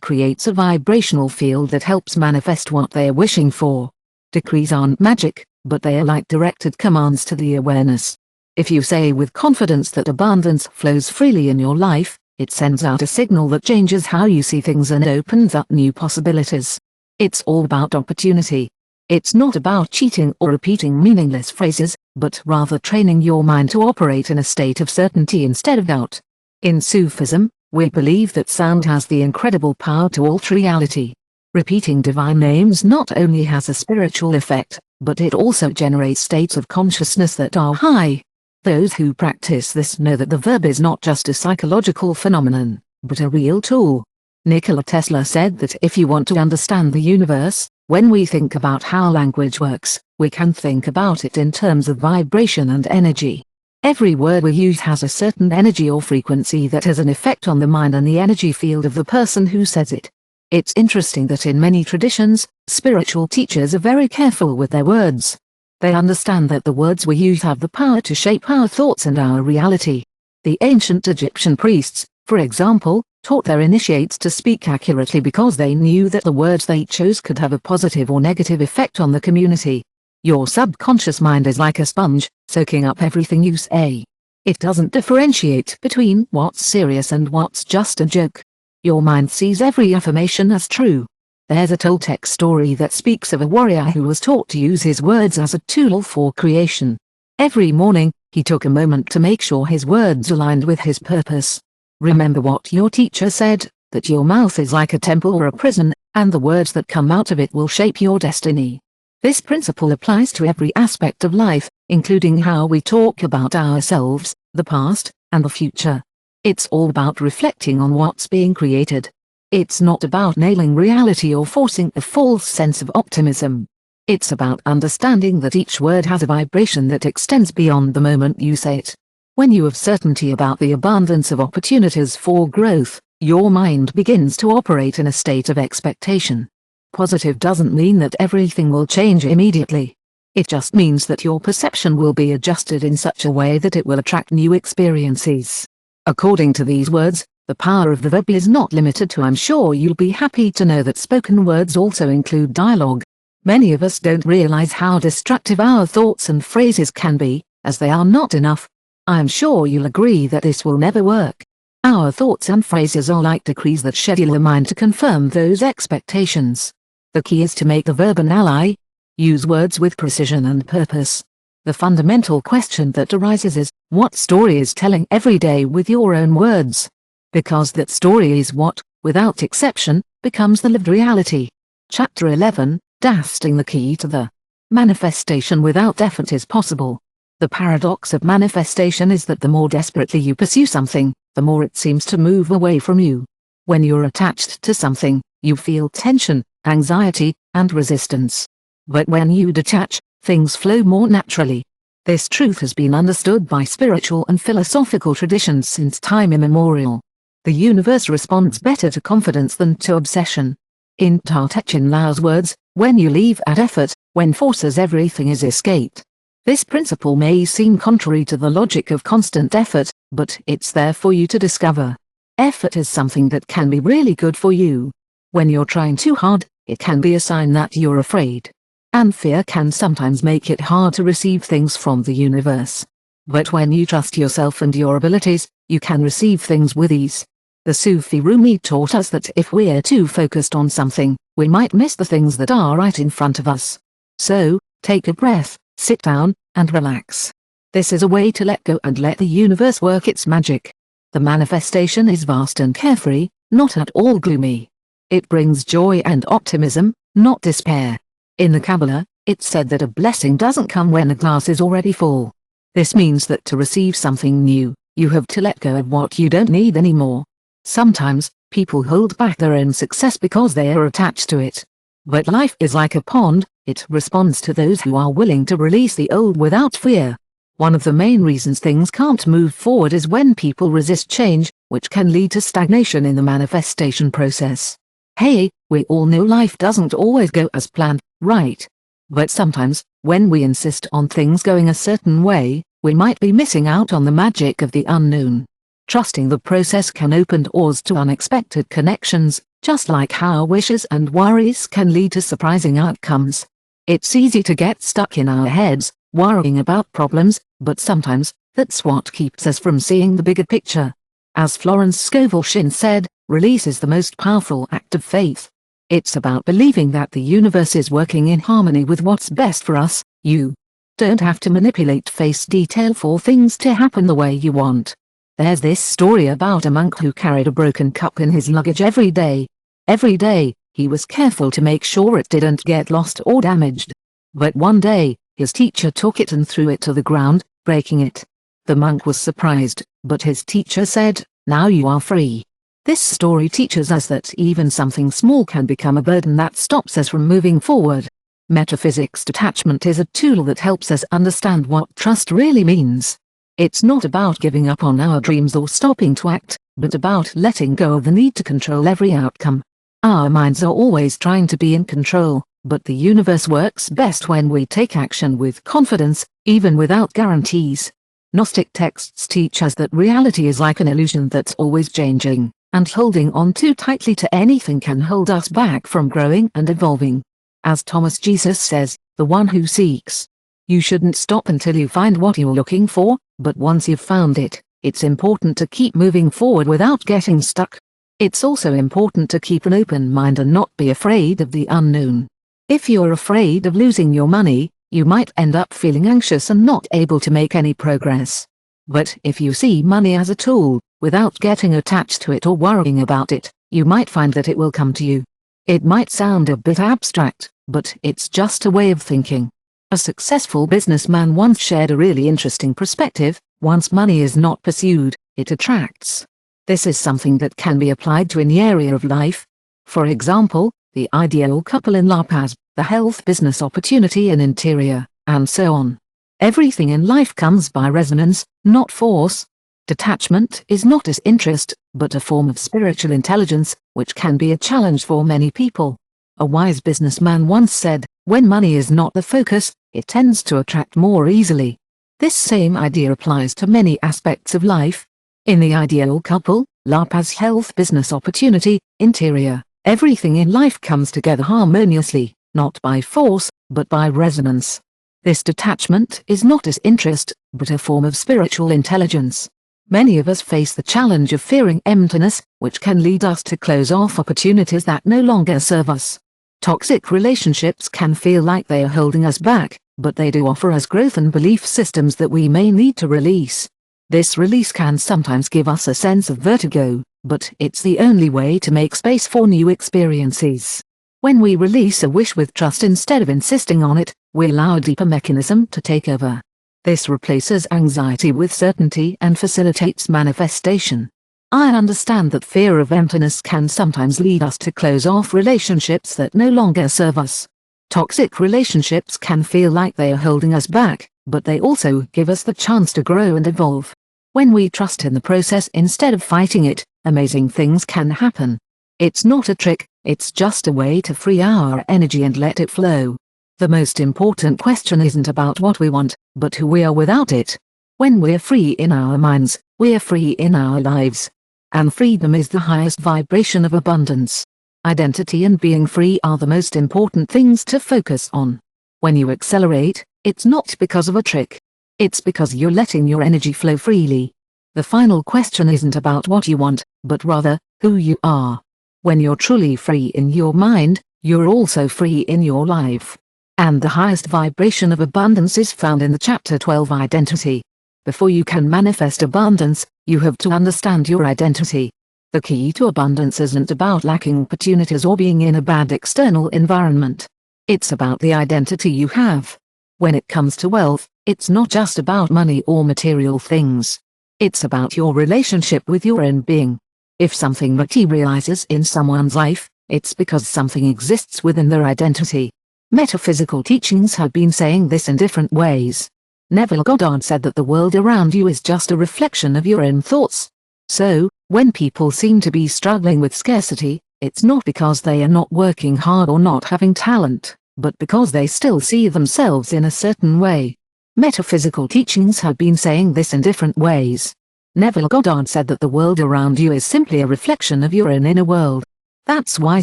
creates a vibrational field that helps manifest what they are wishing for. Decrees aren't magic, but they are like directed commands to the awareness. If you say with confidence that abundance flows freely in your life, it sends out a signal that changes how you see things and opens up new possibilities. It's all about opportunity. It's not about cheating or repeating meaningless phrases, but rather training your mind to operate in a state of certainty instead of doubt. In Sufism, we believe that sound has the incredible power to alter reality. Repeating divine names not only has a spiritual effect, but it also generates states of consciousness that are high. Those who practice this know that the verb is not just a psychological phenomenon, but a real tool. Nikola Tesla said that if you want to understand the universe, when we think about how language works, we can think about it in terms of vibration and energy. Every word we use has a certain energy or frequency that has an effect on the mind and the energy field of the person who says it. It's interesting that in many traditions, spiritual teachers are very careful with their words. They understand that the words we use have the power to shape our thoughts and our reality. The ancient Egyptian priests, for example, taught their initiates to speak accurately because they knew that the words they chose could have a positive or negative effect on the community. Your subconscious mind is like a sponge, soaking up everything you say. It doesn't differentiate between what's serious and what's just a joke. Your mind sees every affirmation as true. There's a Toltec story that speaks of a warrior who was taught to use his words as a tool for creation. Every morning, he took a moment to make sure his words aligned with his purpose. Remember what your teacher said, that your mouth is like a temple or a prison, and the words that come out of it will shape your destiny. This principle applies to every aspect of life, including how we talk about ourselves, the past, and the future. It's all about reflecting on what's being created. It's not about nailing reality or forcing a false sense of optimism. It's about understanding that each word has a vibration that extends beyond the moment you say it. When you have certainty about the abundance of opportunities for growth, your mind begins to operate in a state of expectation. Positive doesn't mean that everything will change immediately. It just means that your perception will be adjusted in such a way that it will attract new experiences. According to these words, the power of the verb is not limited to. I'm sure you'll be happy to know that spoken words also include dialogue. Many of us don't realize how destructive our thoughts and phrases can be, as they are not enough. I'm sure you'll agree that this will never work. Our thoughts and phrases are like decrees that schedule the mind to confirm those expectations. The key is to make the verb an ally. Use words with precision and purpose. The fundamental question that arises is, what story is telling every day with your own words? Because that story is what, without exception, becomes the lived reality. Chapter 11, Dasting the key to the manifestation without effort is possible. The paradox of manifestation is that the more desperately you pursue something, the more it seems to move away from you. When you're attached to something, you feel tension, anxiety, and resistance. But when you detach, things flow more naturally. This truth has been understood by spiritual and philosophical traditions since time immemorial. The universe responds better to confidence than to obsession. In Tao-Te-Ching Lao's words, when you leave at effort, when forces everything is escaped. This principle may seem contrary to the logic of constant effort, but it's there for you to discover. Effort is something that can be really good for you. When you're trying too hard, it can be a sign that you're afraid. And fear can sometimes make it hard to receive things from the universe. But when you trust yourself and your abilities, you can receive things with ease. The Sufi Rumi taught us that if we're too focused on something, we might miss the things that are right in front of us. So, take a breath, sit down, and relax. This is a way to let go and let the universe work its magic. The manifestation is vast and carefree, not at all gloomy. It brings joy and optimism, not despair. In the Kabbalah, it's said that a blessing doesn't come when a glass is already full. This means that to receive something new, you have to let go of what you don't need anymore. Sometimes, people hold back their own success because they are attached to it. But life is like a pond, it responds to those who are willing to release the old without fear. One of the main reasons things can't move forward is when people resist change, which can lead to stagnation in the manifestation process. Hey, we all know life doesn't always go as planned, right? But sometimes, when we insist on things going a certain way, we might be missing out on the magic of the unknown. Trusting the process can open doors to unexpected connections, just like how wishes and worries can lead to surprising outcomes. It's easy to get stuck in our heads, worrying about problems, but sometimes, that's what keeps us from seeing the bigger picture. As Florence Scovel Shinn said, release is the most powerful act of faith. It's about believing that the universe is working in harmony with what's best for us. You don't have to manipulate face detail for things to happen the way you want. There's this story about a monk who carried a broken cup in his luggage every day. Every day, he was careful to make sure it didn't get lost or damaged. But one day, his teacher took it and threw it to the ground, breaking it. The monk was surprised, but his teacher said, "Now you are free." This story teaches us that even something small can become a burden that stops us from moving forward. Metaphysics detachment is a tool that helps us understand what trust really means. It's not about giving up on our dreams or stopping to act, but about letting go of the need to control every outcome. Our minds are always trying to be in control, but the universe works best when we take action with confidence, even without guarantees. Gnostic texts teach us that reality is like an illusion that's always changing, and holding on too tightly to anything can hold us back from growing and evolving. As Thomas Jesus says, the one who seeks. You shouldn't stop until you find what you're looking for, but once you've found it, it's important to keep moving forward without getting stuck. It's also important to keep an open mind and not be afraid of the unknown. If you're afraid of losing your money, you might end up feeling anxious and not able to make any progress. But if you see money as a tool, without getting attached to it or worrying about it, you might find that it will come to you. It might sound a bit abstract, but it's just a way of thinking. A successful businessman once shared a really interesting perspective: once money is not pursued, it attracts. This is something that can be applied to any area of life. For example, the ideal couple in La Paz, the health business opportunity in Interior, and so on. Everything in life comes by resonance, not force. Detachment is not disinterest, but a form of spiritual intelligence, which can be a challenge for many people. A wise businessman once said, "When money is not the focus, it tends to attract more easily." This same idea applies to many aspects of life. In the ideal couple, La Paz health business opportunity, Interior, everything in life comes together harmoniously, not by force, but by resonance. This detachment is not disinterest, but a form of spiritual intelligence. Many of us face the challenge of fearing emptiness, which can lead us to close off opportunities that no longer serve us. Toxic relationships can feel like they are holding us back, but they do offer us growth and belief systems that we may need to release. This release can sometimes give us a sense of vertigo, but it's the only way to make space for new experiences. When we release a wish with trust instead of insisting on it, we allow a deeper mechanism to take over. This replaces anxiety with certainty and facilitates manifestation. I understand that fear of emptiness can sometimes lead us to close off relationships that no longer serve us. Toxic relationships can feel like they are holding us back, but they also give us the chance to grow and evolve. When we trust in the process instead of fighting it, amazing things can happen. It's not a trick, it's just a way to free our energy and let it flow. The most important question isn't about what we want, but who we are without it. When we're free in our minds, we're free in our lives. And freedom is the highest vibration of abundance. Identity and being free are the most important things to focus on. When you accelerate, it's not because of a trick. It's because you're letting your energy flow freely. The final question isn't about what you want, but rather, who you are. When you're truly free in your mind, you're also free in your life. And the highest vibration of abundance is found in the Chapter 12 Identity. Before you can manifest abundance, you have to understand your identity. The key to abundance isn't about lacking opportunities or being in a bad external environment. It's about the identity you have. When it comes to wealth, it's not just about money or material things. It's about your relationship with your own being. If something materializes in someone's life, it's because something exists within their identity. Metaphysical teachings have been saying this in different ways. Neville Goddard said that the world around you is just a reflection of your own thoughts. So, when people seem to be struggling with scarcity, it's not because they are not working hard or not having talent, but because they still see themselves in a certain way. Metaphysical teachings have been saying this in different ways. Neville Goddard said that the world around you is simply a reflection of your own inner world. That's why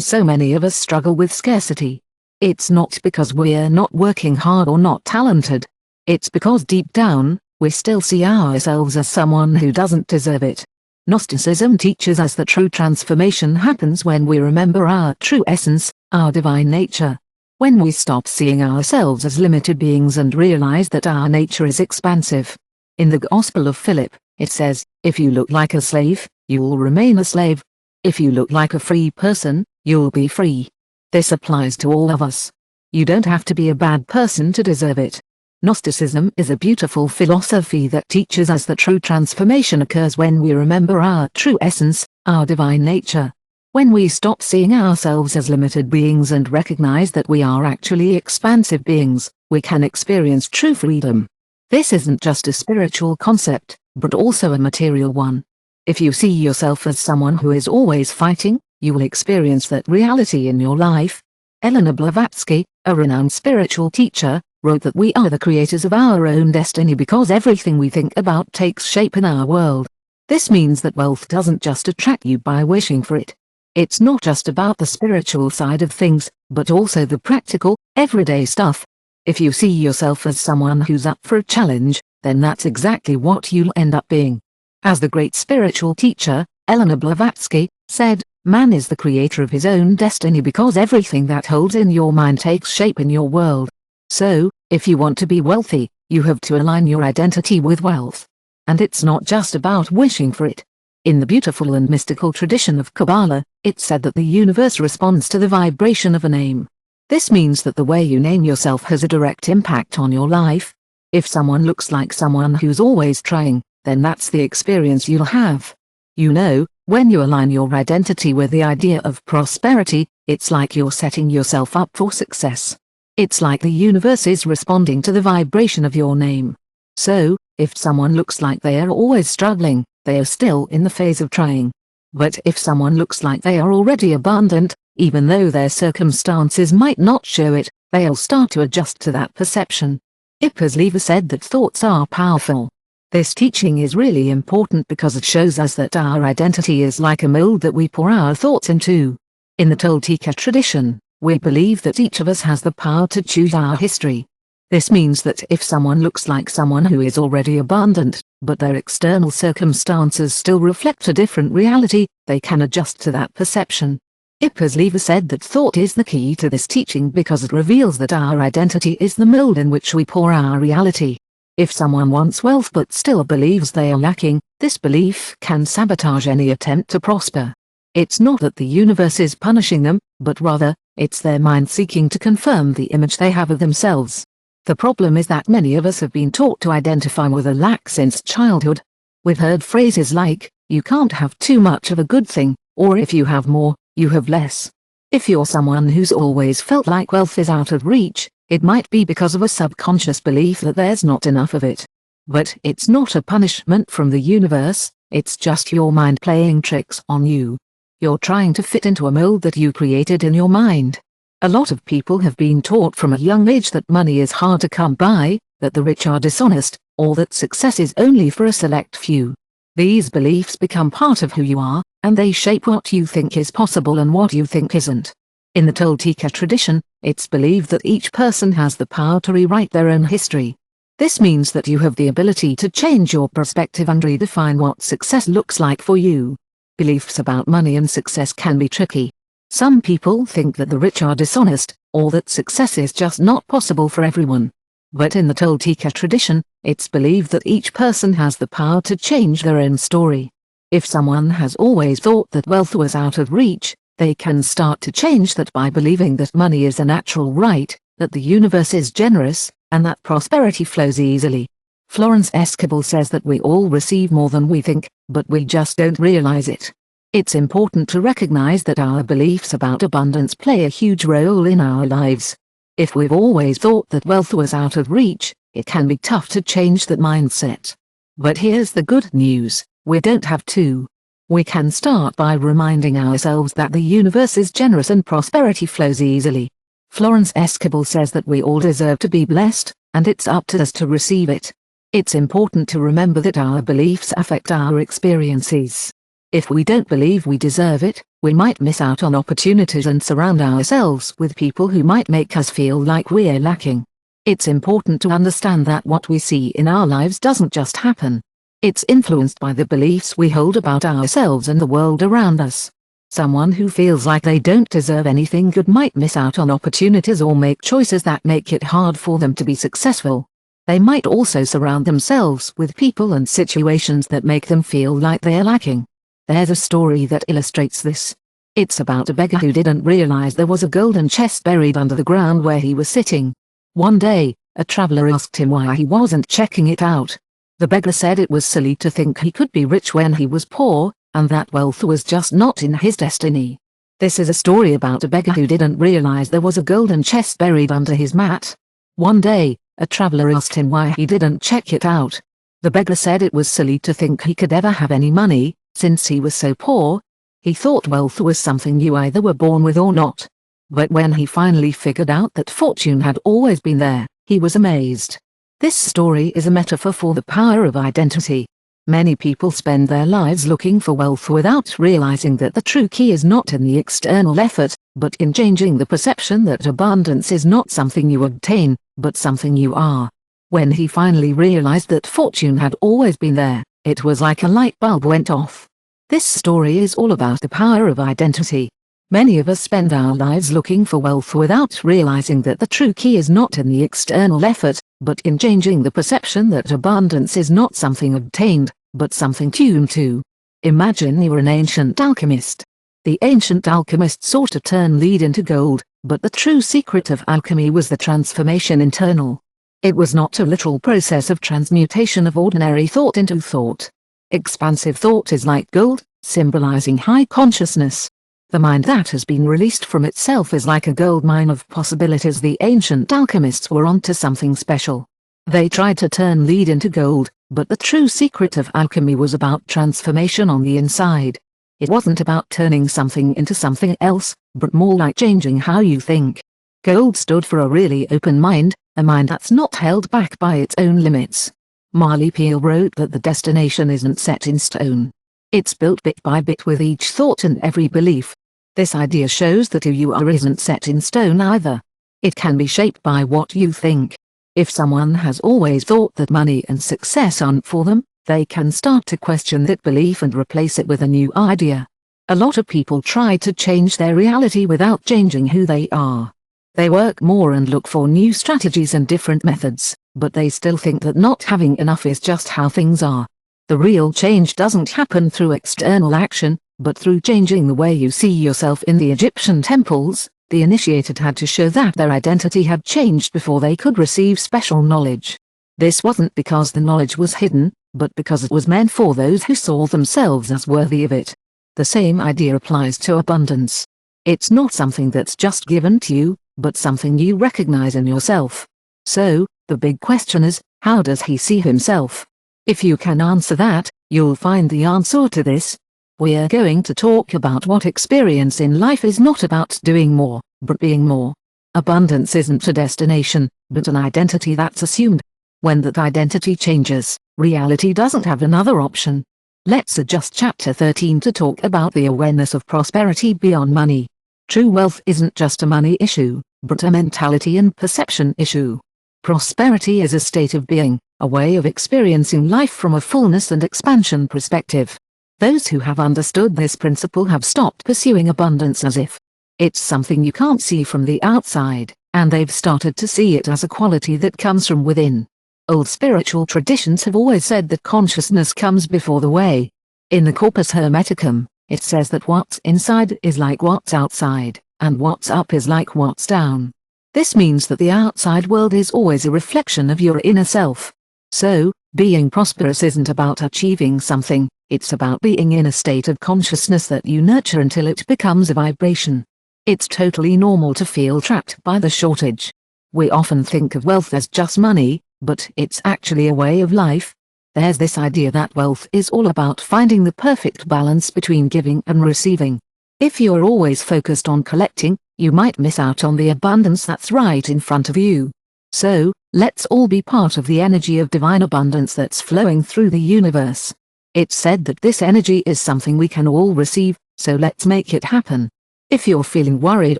so many of us struggle with scarcity. It's not because we're not working hard or not talented. It's because deep down, we still see ourselves as someone who doesn't deserve it. Gnosticism teaches us that true transformation happens when we remember our true essence, our divine nature. When we stop seeing ourselves as limited beings and realize that our nature is expansive. In the Gospel of Philip, it says, "If you look like a slave, you'll remain a slave. If you look like a free person, you'll be free." This applies to all of us. You don't have to be a bad person to deserve it. Gnosticism is a beautiful philosophy that teaches us that true transformation occurs when we remember our true essence, our divine nature. When we stop seeing ourselves as limited beings and recognize that we are actually expansive beings, we can experience true freedom. This isn't just a spiritual concept, but also a material one. If you see yourself as someone who is always fighting, you will experience that reality in your life. Eleanor Blavatsky, a renowned spiritual teacher, wrote that we are the creators of our own destiny because everything we think about takes shape in our world. This means that wealth doesn't just attract you by wishing for it. It's not just about the spiritual side of things, but also the practical, everyday stuff. If you see yourself as someone who's up for a challenge, then that's exactly what you'll end up being. As the great spiritual teacher, Eleanor Blavatsky, said, man is the creator of his own destiny because everything that holds in your mind takes shape in your world. So, if you want to be wealthy, you have to align your identity with wealth. And it's not just about wishing for it. In the beautiful and mystical tradition of Kabbalah, it's said that the universe responds to the vibration of a name. This means that the way you name yourself has a direct impact on your life. If someone looks like someone who's always trying, then that's the experience you'll have. You know, when you align your identity with the idea of prosperity, it's like you're setting yourself up for success. It's like the universe is responding to the vibration of your name. So, if someone looks like they are always struggling, they are still in the phase of trying. But if someone looks like they are already abundant, even though their circumstances might not show it, they'll start to adjust to that perception. Ipper's Lever said that thoughts are powerful. This teaching is really important because it shows us that our identity is like a mold that we pour our thoughts into. In the Tolteca tradition, we believe that each of us has the power to choose our history. This means that if someone looks like someone who is already abundant, but their external circumstances still reflect a different reality, they can adjust to that perception. Ipper's Lever said that thought is the key to this teaching because it reveals that our identity is the mold in which we pour our reality. If someone wants wealth but still believes they are lacking, this belief can sabotage any attempt to prosper. It's not that the universe is punishing them, but rather, it's their mind seeking to confirm the image they have of themselves. The problem is that many of us have been taught to identify with a lack since childhood. We've heard phrases like, you can't have too much of a good thing, or if you have more, you have less. If you're someone who's always felt like wealth is out of reach, it might be because of a subconscious belief that there's not enough of it. But it's not a punishment from the universe, it's just your mind playing tricks on you. You're trying to fit into a mold that you created in your mind. A lot of people have been taught from a young age that money is hard to come by, that the rich are dishonest, or that success is only for a select few. These beliefs become part of who you are, and they shape what you think is possible and what you think isn't. In the Tolteca tradition, it's believed that each person has the power to rewrite their own history. This means that you have the ability to change your perspective and redefine what success looks like for you. Beliefs about money and success can be tricky. Some people think that the rich are dishonest, or that success is just not possible for everyone. But in the Tolteca tradition, it's believed that each person has the power to change their own story. If someone has always thought that wealth was out of reach, they can start to change that by believing that money is a natural right, that the universe is generous, and that prosperity flows easily. Florence Escobar says that we all receive more than we think, but we just don't realize it. It's important to recognize that our beliefs about abundance play a huge role in our lives. If we've always thought that wealth was out of reach, it can be tough to change that mindset. But here's the good news, we don't have to. We can start by reminding ourselves that the universe is generous and prosperity flows easily. Florence Escobar says that we all deserve to be blessed, and it's up to us to receive it. It's important to remember that our beliefs affect our experiences. If we don't believe we deserve it, we might miss out on opportunities and surround ourselves with people who might make us feel like we're lacking. It's important to understand that what we see in our lives doesn't just happen. It's influenced by the beliefs we hold about ourselves and the world around us. Someone who feels like they don't deserve anything good might miss out on opportunities or make choices that make it hard for them to be successful. They might also surround themselves with people and situations that make them feel like they're lacking. There's a story that illustrates this. It's about a beggar who didn't realize there was a golden chest buried under the ground where he was sitting. One day, a traveler asked him why he wasn't checking it out. The beggar said it was silly to think he could be rich when he was poor, and that wealth was just not in his destiny. This is a story about a beggar who didn't realize there was a golden chest buried under his mat. One day, a traveler asked him why he didn't check it out. The beggar said it was silly to think he could ever have any money, since he was so poor. He thought wealth was something you either were born with or not. But when he finally figured out that fortune had always been there, he was amazed. This story is a metaphor for the power of identity. Many people spend their lives looking for wealth without realizing that the true key is not in the external effort, but in changing the perception that abundance is not something you obtain, but something you are. When he finally realized that fortune had always been there, it was like a light bulb went off. This story is all about the power of identity. Many of us spend our lives looking for wealth without realizing that the true key is not in the external effort, but in changing the perception that abundance is not something obtained, but something tuned to. Imagine you're an ancient alchemist. The ancient alchemist sought to turn lead into gold, but the true secret of alchemy was the transformation internal. It was not a literal process of transmutation of ordinary thought into thought. Expansive thought is like gold, symbolizing high consciousness. The mind that has been released from itself is like a gold mine of possibilities. The ancient alchemists were onto something special. They tried to turn lead into gold, but the true secret of alchemy was about transformation on the inside. It wasn't about turning something into something else, but more like changing how you think. Gold stood for a really open mind, a mind that's not held back by its own limits. Marley Peel wrote that the destination isn't set in stone. It's built bit by bit with each thought and every belief. This idea shows that who you are isn't set in stone either. It can be shaped by what you think. If someone has always thought that money and success aren't for them, they can start to question that belief and replace it with a new idea. A lot of people try to change their reality without changing who they are. They work more and look for new strategies and different methods, but they still think that not having enough is just how things are. The real change doesn't happen through external action, but through changing the way you see yourself. In the Egyptian temples, the initiated had to show that their identity had changed before they could receive special knowledge. This wasn't because the knowledge was hidden, but because it was meant for those who saw themselves as worthy of it. The same idea applies to abundance. It's not something that's just given to you, but something you recognize in yourself. So, the big question is, how does he see himself? If you can answer that, you'll find the answer to this. We're going to talk about what experience in life is not about doing more, but being more. Abundance isn't a destination, but an identity that's assumed. When that identity changes, reality doesn't have another option. Let's adjust chapter 13 to talk about the awareness of prosperity beyond money. True wealth isn't just a money issue, but a mentality and perception issue. Prosperity is a state of being, a way of experiencing life from a fullness and expansion perspective. Those who have understood this principle have stopped pursuing abundance as if it's something you can't see from the outside, and they've started to see it as a quality that comes from within. Old spiritual traditions have always said that consciousness comes before the way. In the Corpus Hermeticum, it says that what's inside is like what's outside, and what's up is like what's down. This means that the outside world is always a reflection of your inner self. So, being prosperous isn't about achieving something, it's about being in a state of consciousness that you nurture until it becomes a vibration. It's totally normal to feel trapped by the shortage. We often think of wealth as just money, but it's actually a way of life. There's this idea that wealth is all about finding the perfect balance between giving and receiving. If you're always focused on collecting, you might miss out on the abundance that's right in front of you. So, let's all be part of the energy of divine abundance that's flowing through the universe. It's said that this energy is something we can all receive, so let's make it happen. If you're feeling worried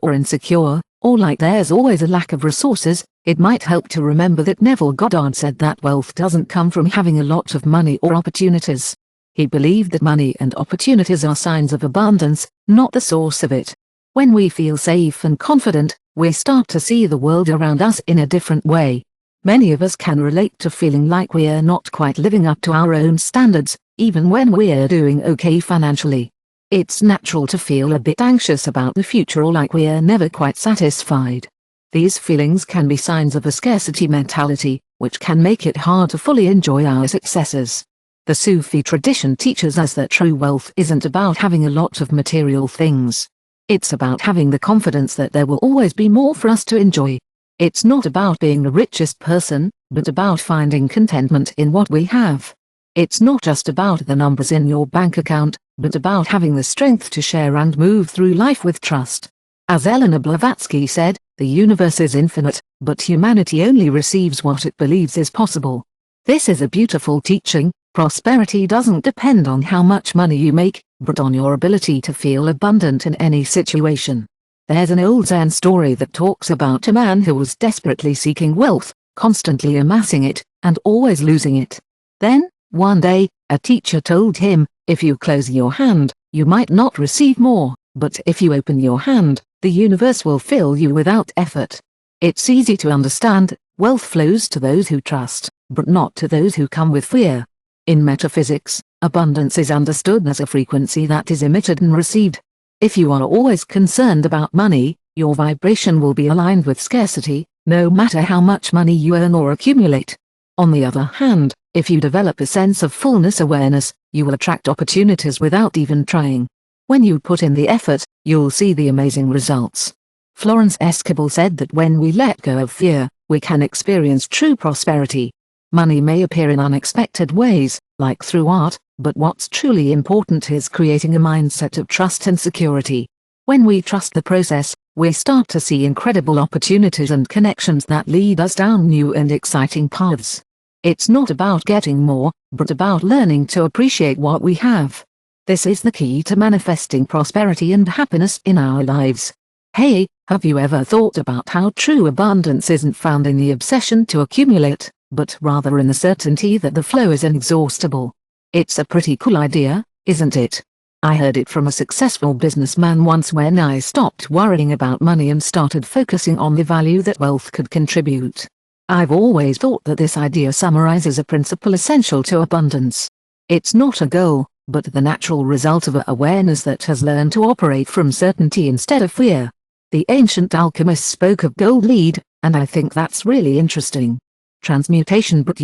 or insecure, or like there's always a lack of resources, it might help to remember that Neville Goddard said that wealth doesn't come from having a lot of money or opportunities. He believed that money and opportunities are signs of abundance, not the source of it. When we feel safe and confident, we start to see the world around us in a different way. Many of us can relate to feeling like we're not quite living up to our own standards, even when we're doing okay financially. It's natural to feel a bit anxious about the future or like we're never quite satisfied. These feelings can be signs of a scarcity mentality, which can make it hard to fully enjoy our successes. The Sufi tradition teaches us that true wealth isn't about having a lot of material things. It's about having the confidence that there will always be more for us to enjoy. It's not about being the richest person, but about finding contentment in what we have. It's not just about the numbers in your bank account, but about having the strength to share and move through life with trust. As Eleanor Blavatsky said, the universe is infinite, but humanity only receives what it believes is possible. This is a beautiful teaching. Prosperity doesn't depend on how much money you make, but on your ability to feel abundant in any situation. There's an old Zen story that talks about a man who was desperately seeking wealth, constantly amassing it, and always losing it. Then, one day, a teacher told him, if you close your hand, you might not receive more, but if you open your hand, the universe will fill you without effort. It's easy to understand, wealth flows to those who trust, but not to those who come with fear. In metaphysics, abundance is understood as a frequency that is emitted and received. If you are always concerned about money, your vibration will be aligned with scarcity, no matter how much money you earn or accumulate. On the other hand, if you develop a sense of fullness awareness, you will attract opportunities without even trying. When you put in the effort, you'll see the amazing results. Florence Escobar said that when we let go of fear, we can experience true prosperity. Money may appear in unexpected ways, like through art, but what's truly important is creating a mindset of trust and security. When we trust the process, we start to see incredible opportunities and connections that lead us down new and exciting paths. It's not about getting more, but about learning to appreciate what we have. This is the key to manifesting prosperity and happiness in our lives. Hey, have you ever thought about how true abundance isn't found in the obsession to accumulate, but rather in the certainty that the flow is inexhaustible? It's a pretty cool idea, isn't it? I heard it from a successful businessman once when I stopped worrying about money and started focusing on the value that wealth could contribute. I've always thought that this idea summarizes a principle essential to abundance. It's not a goal, but the natural result of an awareness that has learned to operate from certainty instead of fear. The ancient alchemists spoke of gold lead, and I think that's really interesting. Transmutation, but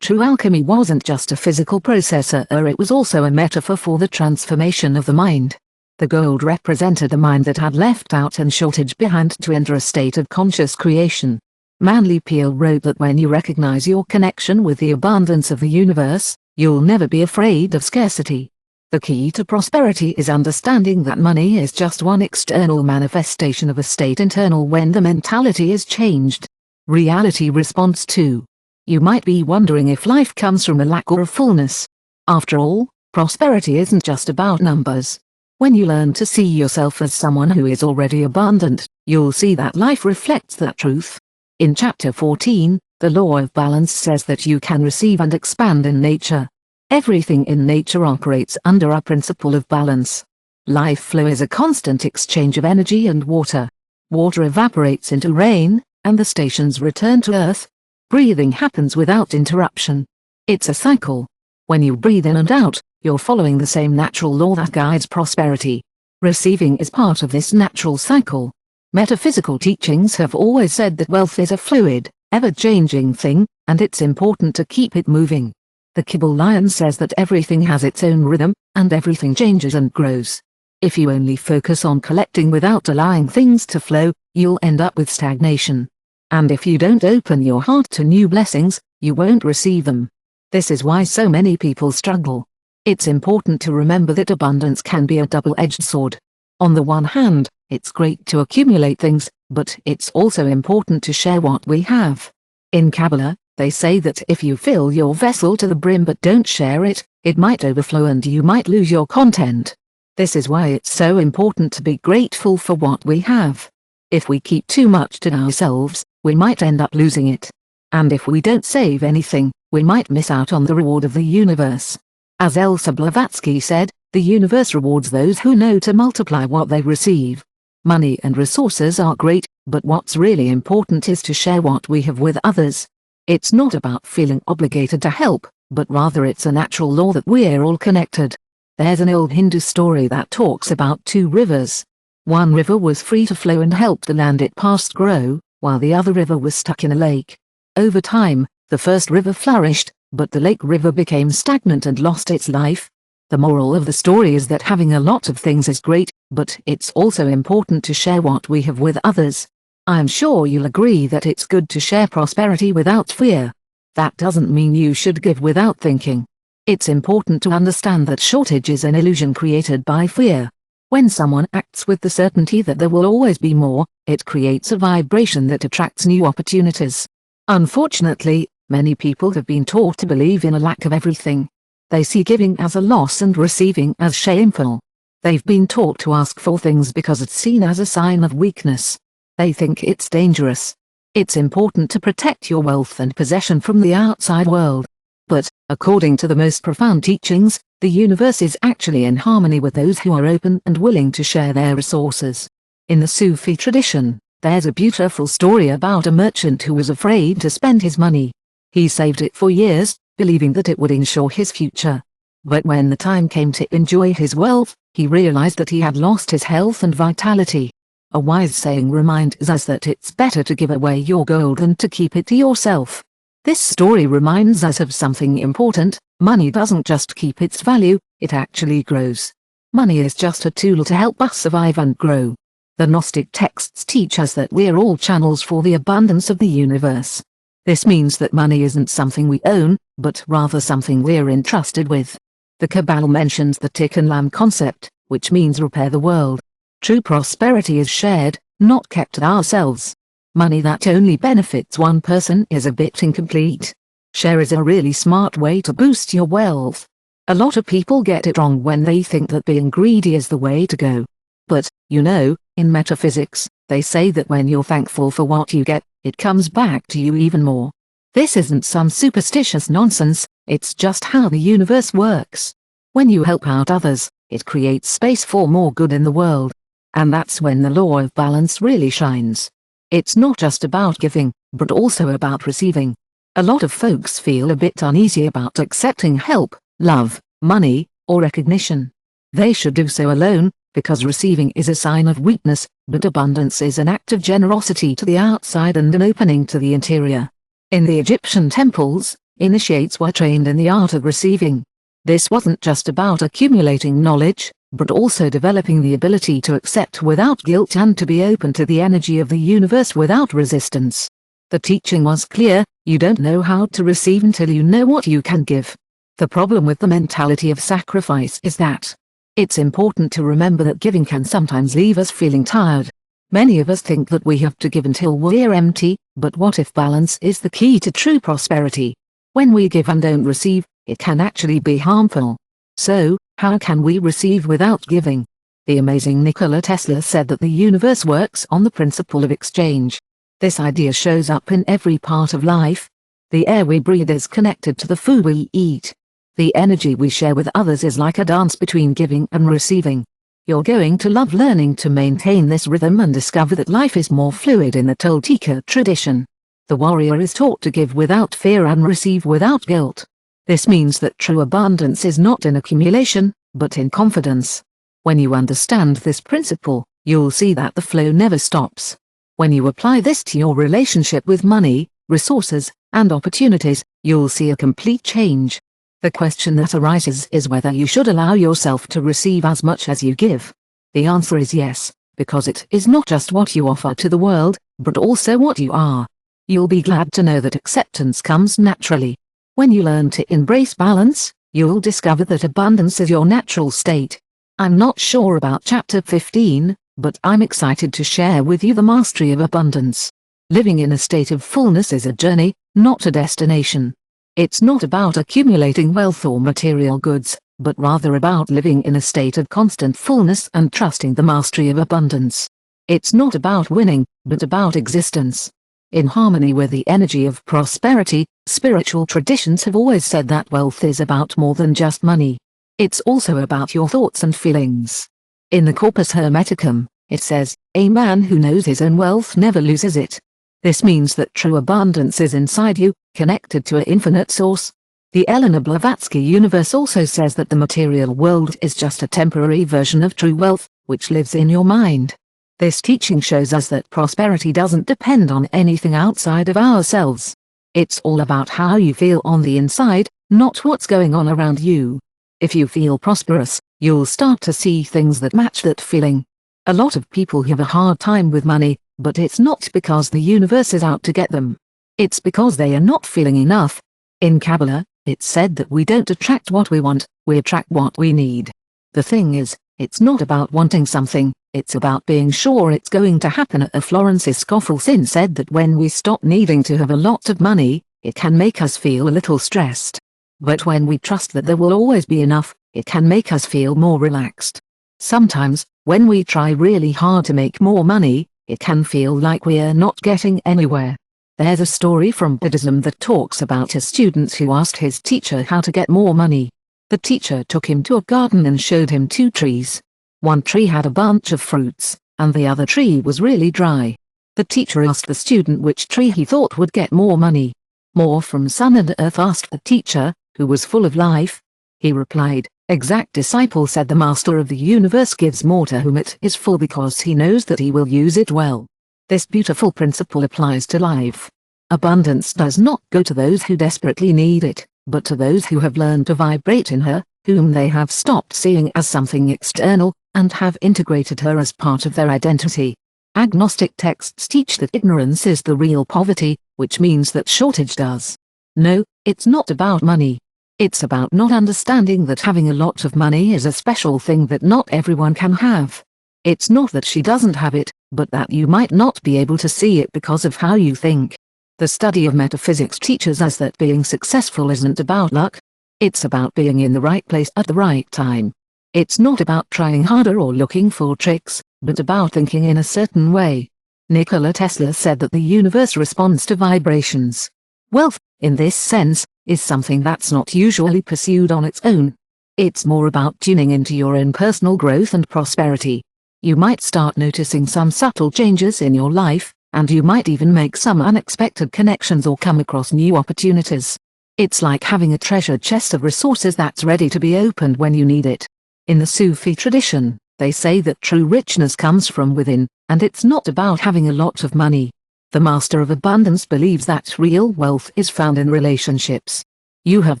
true alchemy wasn't just a physical process, it was also a metaphor for the transformation of the mind. The gold represented a mind that had left out and shortage behind to enter a state of conscious creation. Manly Peel wrote that when you recognize your connection with the abundance of the universe, you'll never be afraid of scarcity. The key to prosperity is understanding that money is just one external manifestation of a state internal when the mentality is changed. Reality responds too. You might be wondering if life comes from a lack or a fullness. After all, prosperity isn't just about numbers. When you learn to see yourself as someone who is already abundant, you'll see that life reflects that truth. In Chapter 14, the law of balance says that you can receive and expand in nature. Everything in nature operates under a principle of balance. Life flow is a constant exchange of energy and water. Water evaporates into rain, and the stations return to earth. Breathing happens without interruption. It's a cycle. When you breathe in and out, you're following the same natural law that guides prosperity. Receiving is part of this natural cycle. Metaphysical teachings have always said that wealth is a fluid, ever-changing thing, and it's important to keep it moving. The Kybalion says that everything has its own rhythm, and everything changes and grows. If you only focus on collecting without allowing things to flow, you'll end up with stagnation. And if you don't open your heart to new blessings, you won't receive them. This is why so many people struggle. It's important to remember that abundance can be a double-edged sword. On the one hand, it's great to accumulate things, but it's also important to share what we have. In Kabbalah, they say that if you fill your vessel to the brim but don't share it, it might overflow and you might lose your content. This is why it's so important to be grateful for what we have. If we keep too much to ourselves, we might end up losing it. And if we don't save anything, we might miss out on the reward of the universe. As Elsa Blavatsky said, the universe rewards those who know to multiply what they receive. Money and resources are great, but what's really important is to share what we have with others. It's not about feeling obligated to help, but rather it's a natural law that we're all connected. There's an old Hindu story that talks about two rivers. One river was free to flow and help the land it passed grow, while the other river was stuck in a lake. Over time, the first river flourished, but the lake river became stagnant and lost its life. The moral of the story is that having a lot of things is great, but it's also important to share what we have with others. I'm sure you'll agree that it's good to share prosperity without fear. That doesn't mean you should give without thinking. It's important to understand that shortage is an illusion created by fear. When someone acts with the certainty that there will always be more, it creates a vibration that attracts new opportunities. Unfortunately, many people have been taught to believe in a lack of everything. They see giving as a loss and receiving as shameful. They've been taught to ask for things because it's seen as a sign of weakness. They think it's dangerous. It's important to protect your wealth and possession from the outside world. But, according to the most profound teachings, the universe is actually in harmony with those who are open and willing to share their resources. In the Sufi tradition, there's a beautiful story about a merchant who was afraid to spend his money. He saved it for years, believing that it would ensure his future. But when the time came to enjoy his wealth, he realized that he had lost his health and vitality. A wise saying reminds us that it's better to give away your gold than to keep it to yourself. This story reminds us of something important: money doesn't just keep its value, it actually grows. Money is just a tool to help us survive and grow. The Gnostic texts teach us that we're all channels for the abundance of the universe. This means that money isn't something we own, but rather something we're entrusted with. The Kabbalah mentions the Tikkun Olam concept, which means repair the world. True prosperity is shared, not kept to ourselves. Money that only benefits one person is a bit incomplete. Share is a really smart way to boost your wealth. A lot of people get it wrong when they think that being greedy is the way to go. But, in metaphysics, they say that when you're thankful for what you get, it comes back to you even more. This isn't some superstitious nonsense, it's just how the universe works. When you help out others, it creates space for more good in the world. And that's when the law of balance really shines. It's not just about giving, but also about receiving. A lot of folks feel a bit uneasy about accepting help, love, money, or recognition. They should do so alone, because receiving is a sign of weakness, but abundance is an act of generosity to the outside and an opening to the interior. In the Egyptian temples, initiates were trained in the art of receiving. This wasn't just about accumulating knowledge, but also developing the ability to accept without guilt and to be open to the energy of the universe without resistance. The teaching was clear: you don't know how to receive until you know what you can give. The problem with the mentality of sacrifice is that it's important to remember that giving can sometimes leave us feeling tired. Many of us think that we have to give until we're empty, but what if balance is the key to true prosperity? When we give and don't receive, it can actually be harmful. So, how can we receive without giving? The amazing Nikola Tesla said that the universe works on the principle of exchange. This idea shows up in every part of life. The air we breathe is connected to the food we eat. The energy we share with others is like a dance between giving and receiving. You're going to love learning to maintain this rhythm and discover that life is more fluid in the Tolteca tradition. The warrior is taught to give without fear and receive without guilt. This means that true abundance is not in accumulation, but in confidence. When you understand this principle, you'll see that the flow never stops. When you apply this to your relationship with money, resources, and opportunities, you'll see a complete change. The question that arises is whether you should allow yourself to receive as much as you give. The answer is yes, because it is not just what you offer to the world, but also what you are. You'll be glad to know that acceptance comes naturally. When you learn to embrace balance, you'll discover that abundance is your natural state. I'm not sure about chapter 15, but I'm excited to share with you the mastery of abundance. Living in a state of fullness is a journey, not a destination. It's not about accumulating wealth or material goods, but rather about living in a state of constant fullness and trusting the mastery of abundance. It's not about winning, but about existence. In harmony with the energy of prosperity, spiritual traditions have always said that wealth is about more than just money. It's also about your thoughts and feelings. In the Corpus Hermeticum, it says, "A man who knows his own wealth never loses it." This means that true abundance is inside you, connected to an infinite source. The Elena Blavatsky universe also says that the material world is just a temporary version of true wealth, which lives in your mind. This teaching shows us that prosperity doesn't depend on anything outside of ourselves. It's all about how you feel on the inside, not what's going on around you. If you feel prosperous, you'll start to see things that match that feeling. A lot of people have a hard time with money, but it's not because the universe is out to get them. It's because they are not feeling enough. In Kabbalah, it's said that we don't attract what we want, we attract what we need. The thing is, it's not about wanting something, it's about being sure it's going to happen. Florence Scofflesin said that when we stop needing to have a lot of money, it can make us feel a little stressed. But when we trust that there will always be enough, it can make us feel more relaxed. Sometimes, when we try really hard to make more money, it can feel like we're not getting anywhere. There's a story from Buddhism that talks about a student who asked his teacher how to get more money. The teacher took him to a garden and showed him two trees. One tree had a bunch of fruits, and the other tree was really dry. The teacher asked the student which tree he thought would get more money. More from sun and earth, asked the teacher, who was full of life. He replied, "Exact disciple," said the master of the universe, "gives more to whom it is full because he knows that he will use it well." This beautiful principle applies to life. Abundance does not go to those who desperately need it, but to those who have learned to vibrate in her, whom they have stopped seeing as something external, and have integrated her as part of their identity. Agnostic texts teach that ignorance is the real poverty, which means that shortage does. No, it's not about money. It's about not understanding that having a lot of money is a special thing that not everyone can have. It's not that she doesn't have it, but that you might not be able to see it because of how you think. The study of metaphysics teaches us that being successful isn't about luck. It's about being in the right place at the right time. It's not about trying harder or looking for tricks, but about thinking in a certain way. Nikola Tesla said that the universe responds to vibrations. Wealth, in this sense, is something that's not usually pursued on its own. It's more about tuning into your own personal growth and prosperity. You might start noticing some subtle changes in your life, and you might even make some unexpected connections or come across new opportunities. It's like having a treasure chest of resources that's ready to be opened when you need it. In the Sufi tradition, they say that true richness comes from within, and it's not about having a lot of money. The Master of Abundance believes that real wealth is found in relationships. You have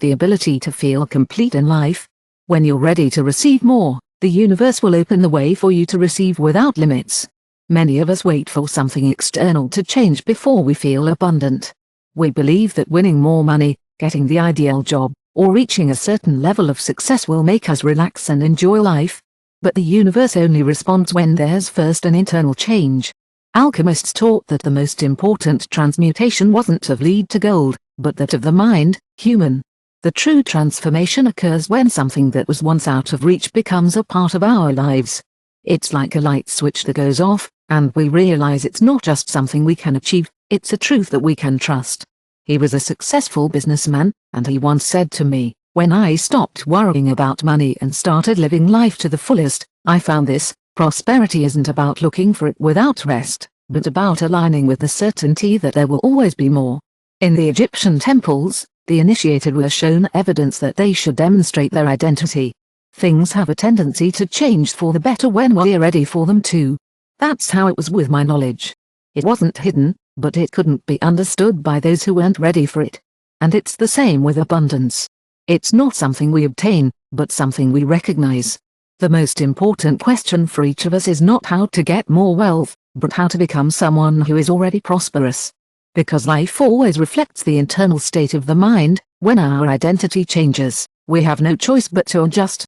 the ability to feel complete in life. When you're ready to receive more, the universe will open the way for you to receive without limits. Many of us wait for something external to change before we feel abundant. We believe that winning more money, getting the ideal job, or reaching a certain level of success will make us relax and enjoy life. But the universe only responds when there's first an internal change. Alchemists taught that the most important transmutation wasn't of lead to gold, but that of the mind, human. The true transformation occurs when something that was once out of reach becomes a part of our lives. It's like a light switch that goes off, and we realize it's not just something we can achieve, it's a truth that we can trust. He was a successful businessman, and he once said to me, "When I stopped worrying about money and started living life to the fullest, I found this: prosperity isn't about looking for it without rest, but about aligning with the certainty that there will always be more." In the Egyptian temples, the initiated were shown evidence that they should demonstrate their identity. Things have a tendency to change for the better when we're ready for them to. That's how it was with my knowledge. It wasn't hidden, but it couldn't be understood by those who weren't ready for it. And it's the same with abundance. It's not something we obtain, but something we recognize. The most important question for each of us is not how to get more wealth, but how to become someone who is already prosperous. Because life always reflects the internal state of the mind, when our identity changes, we have no choice but to adjust.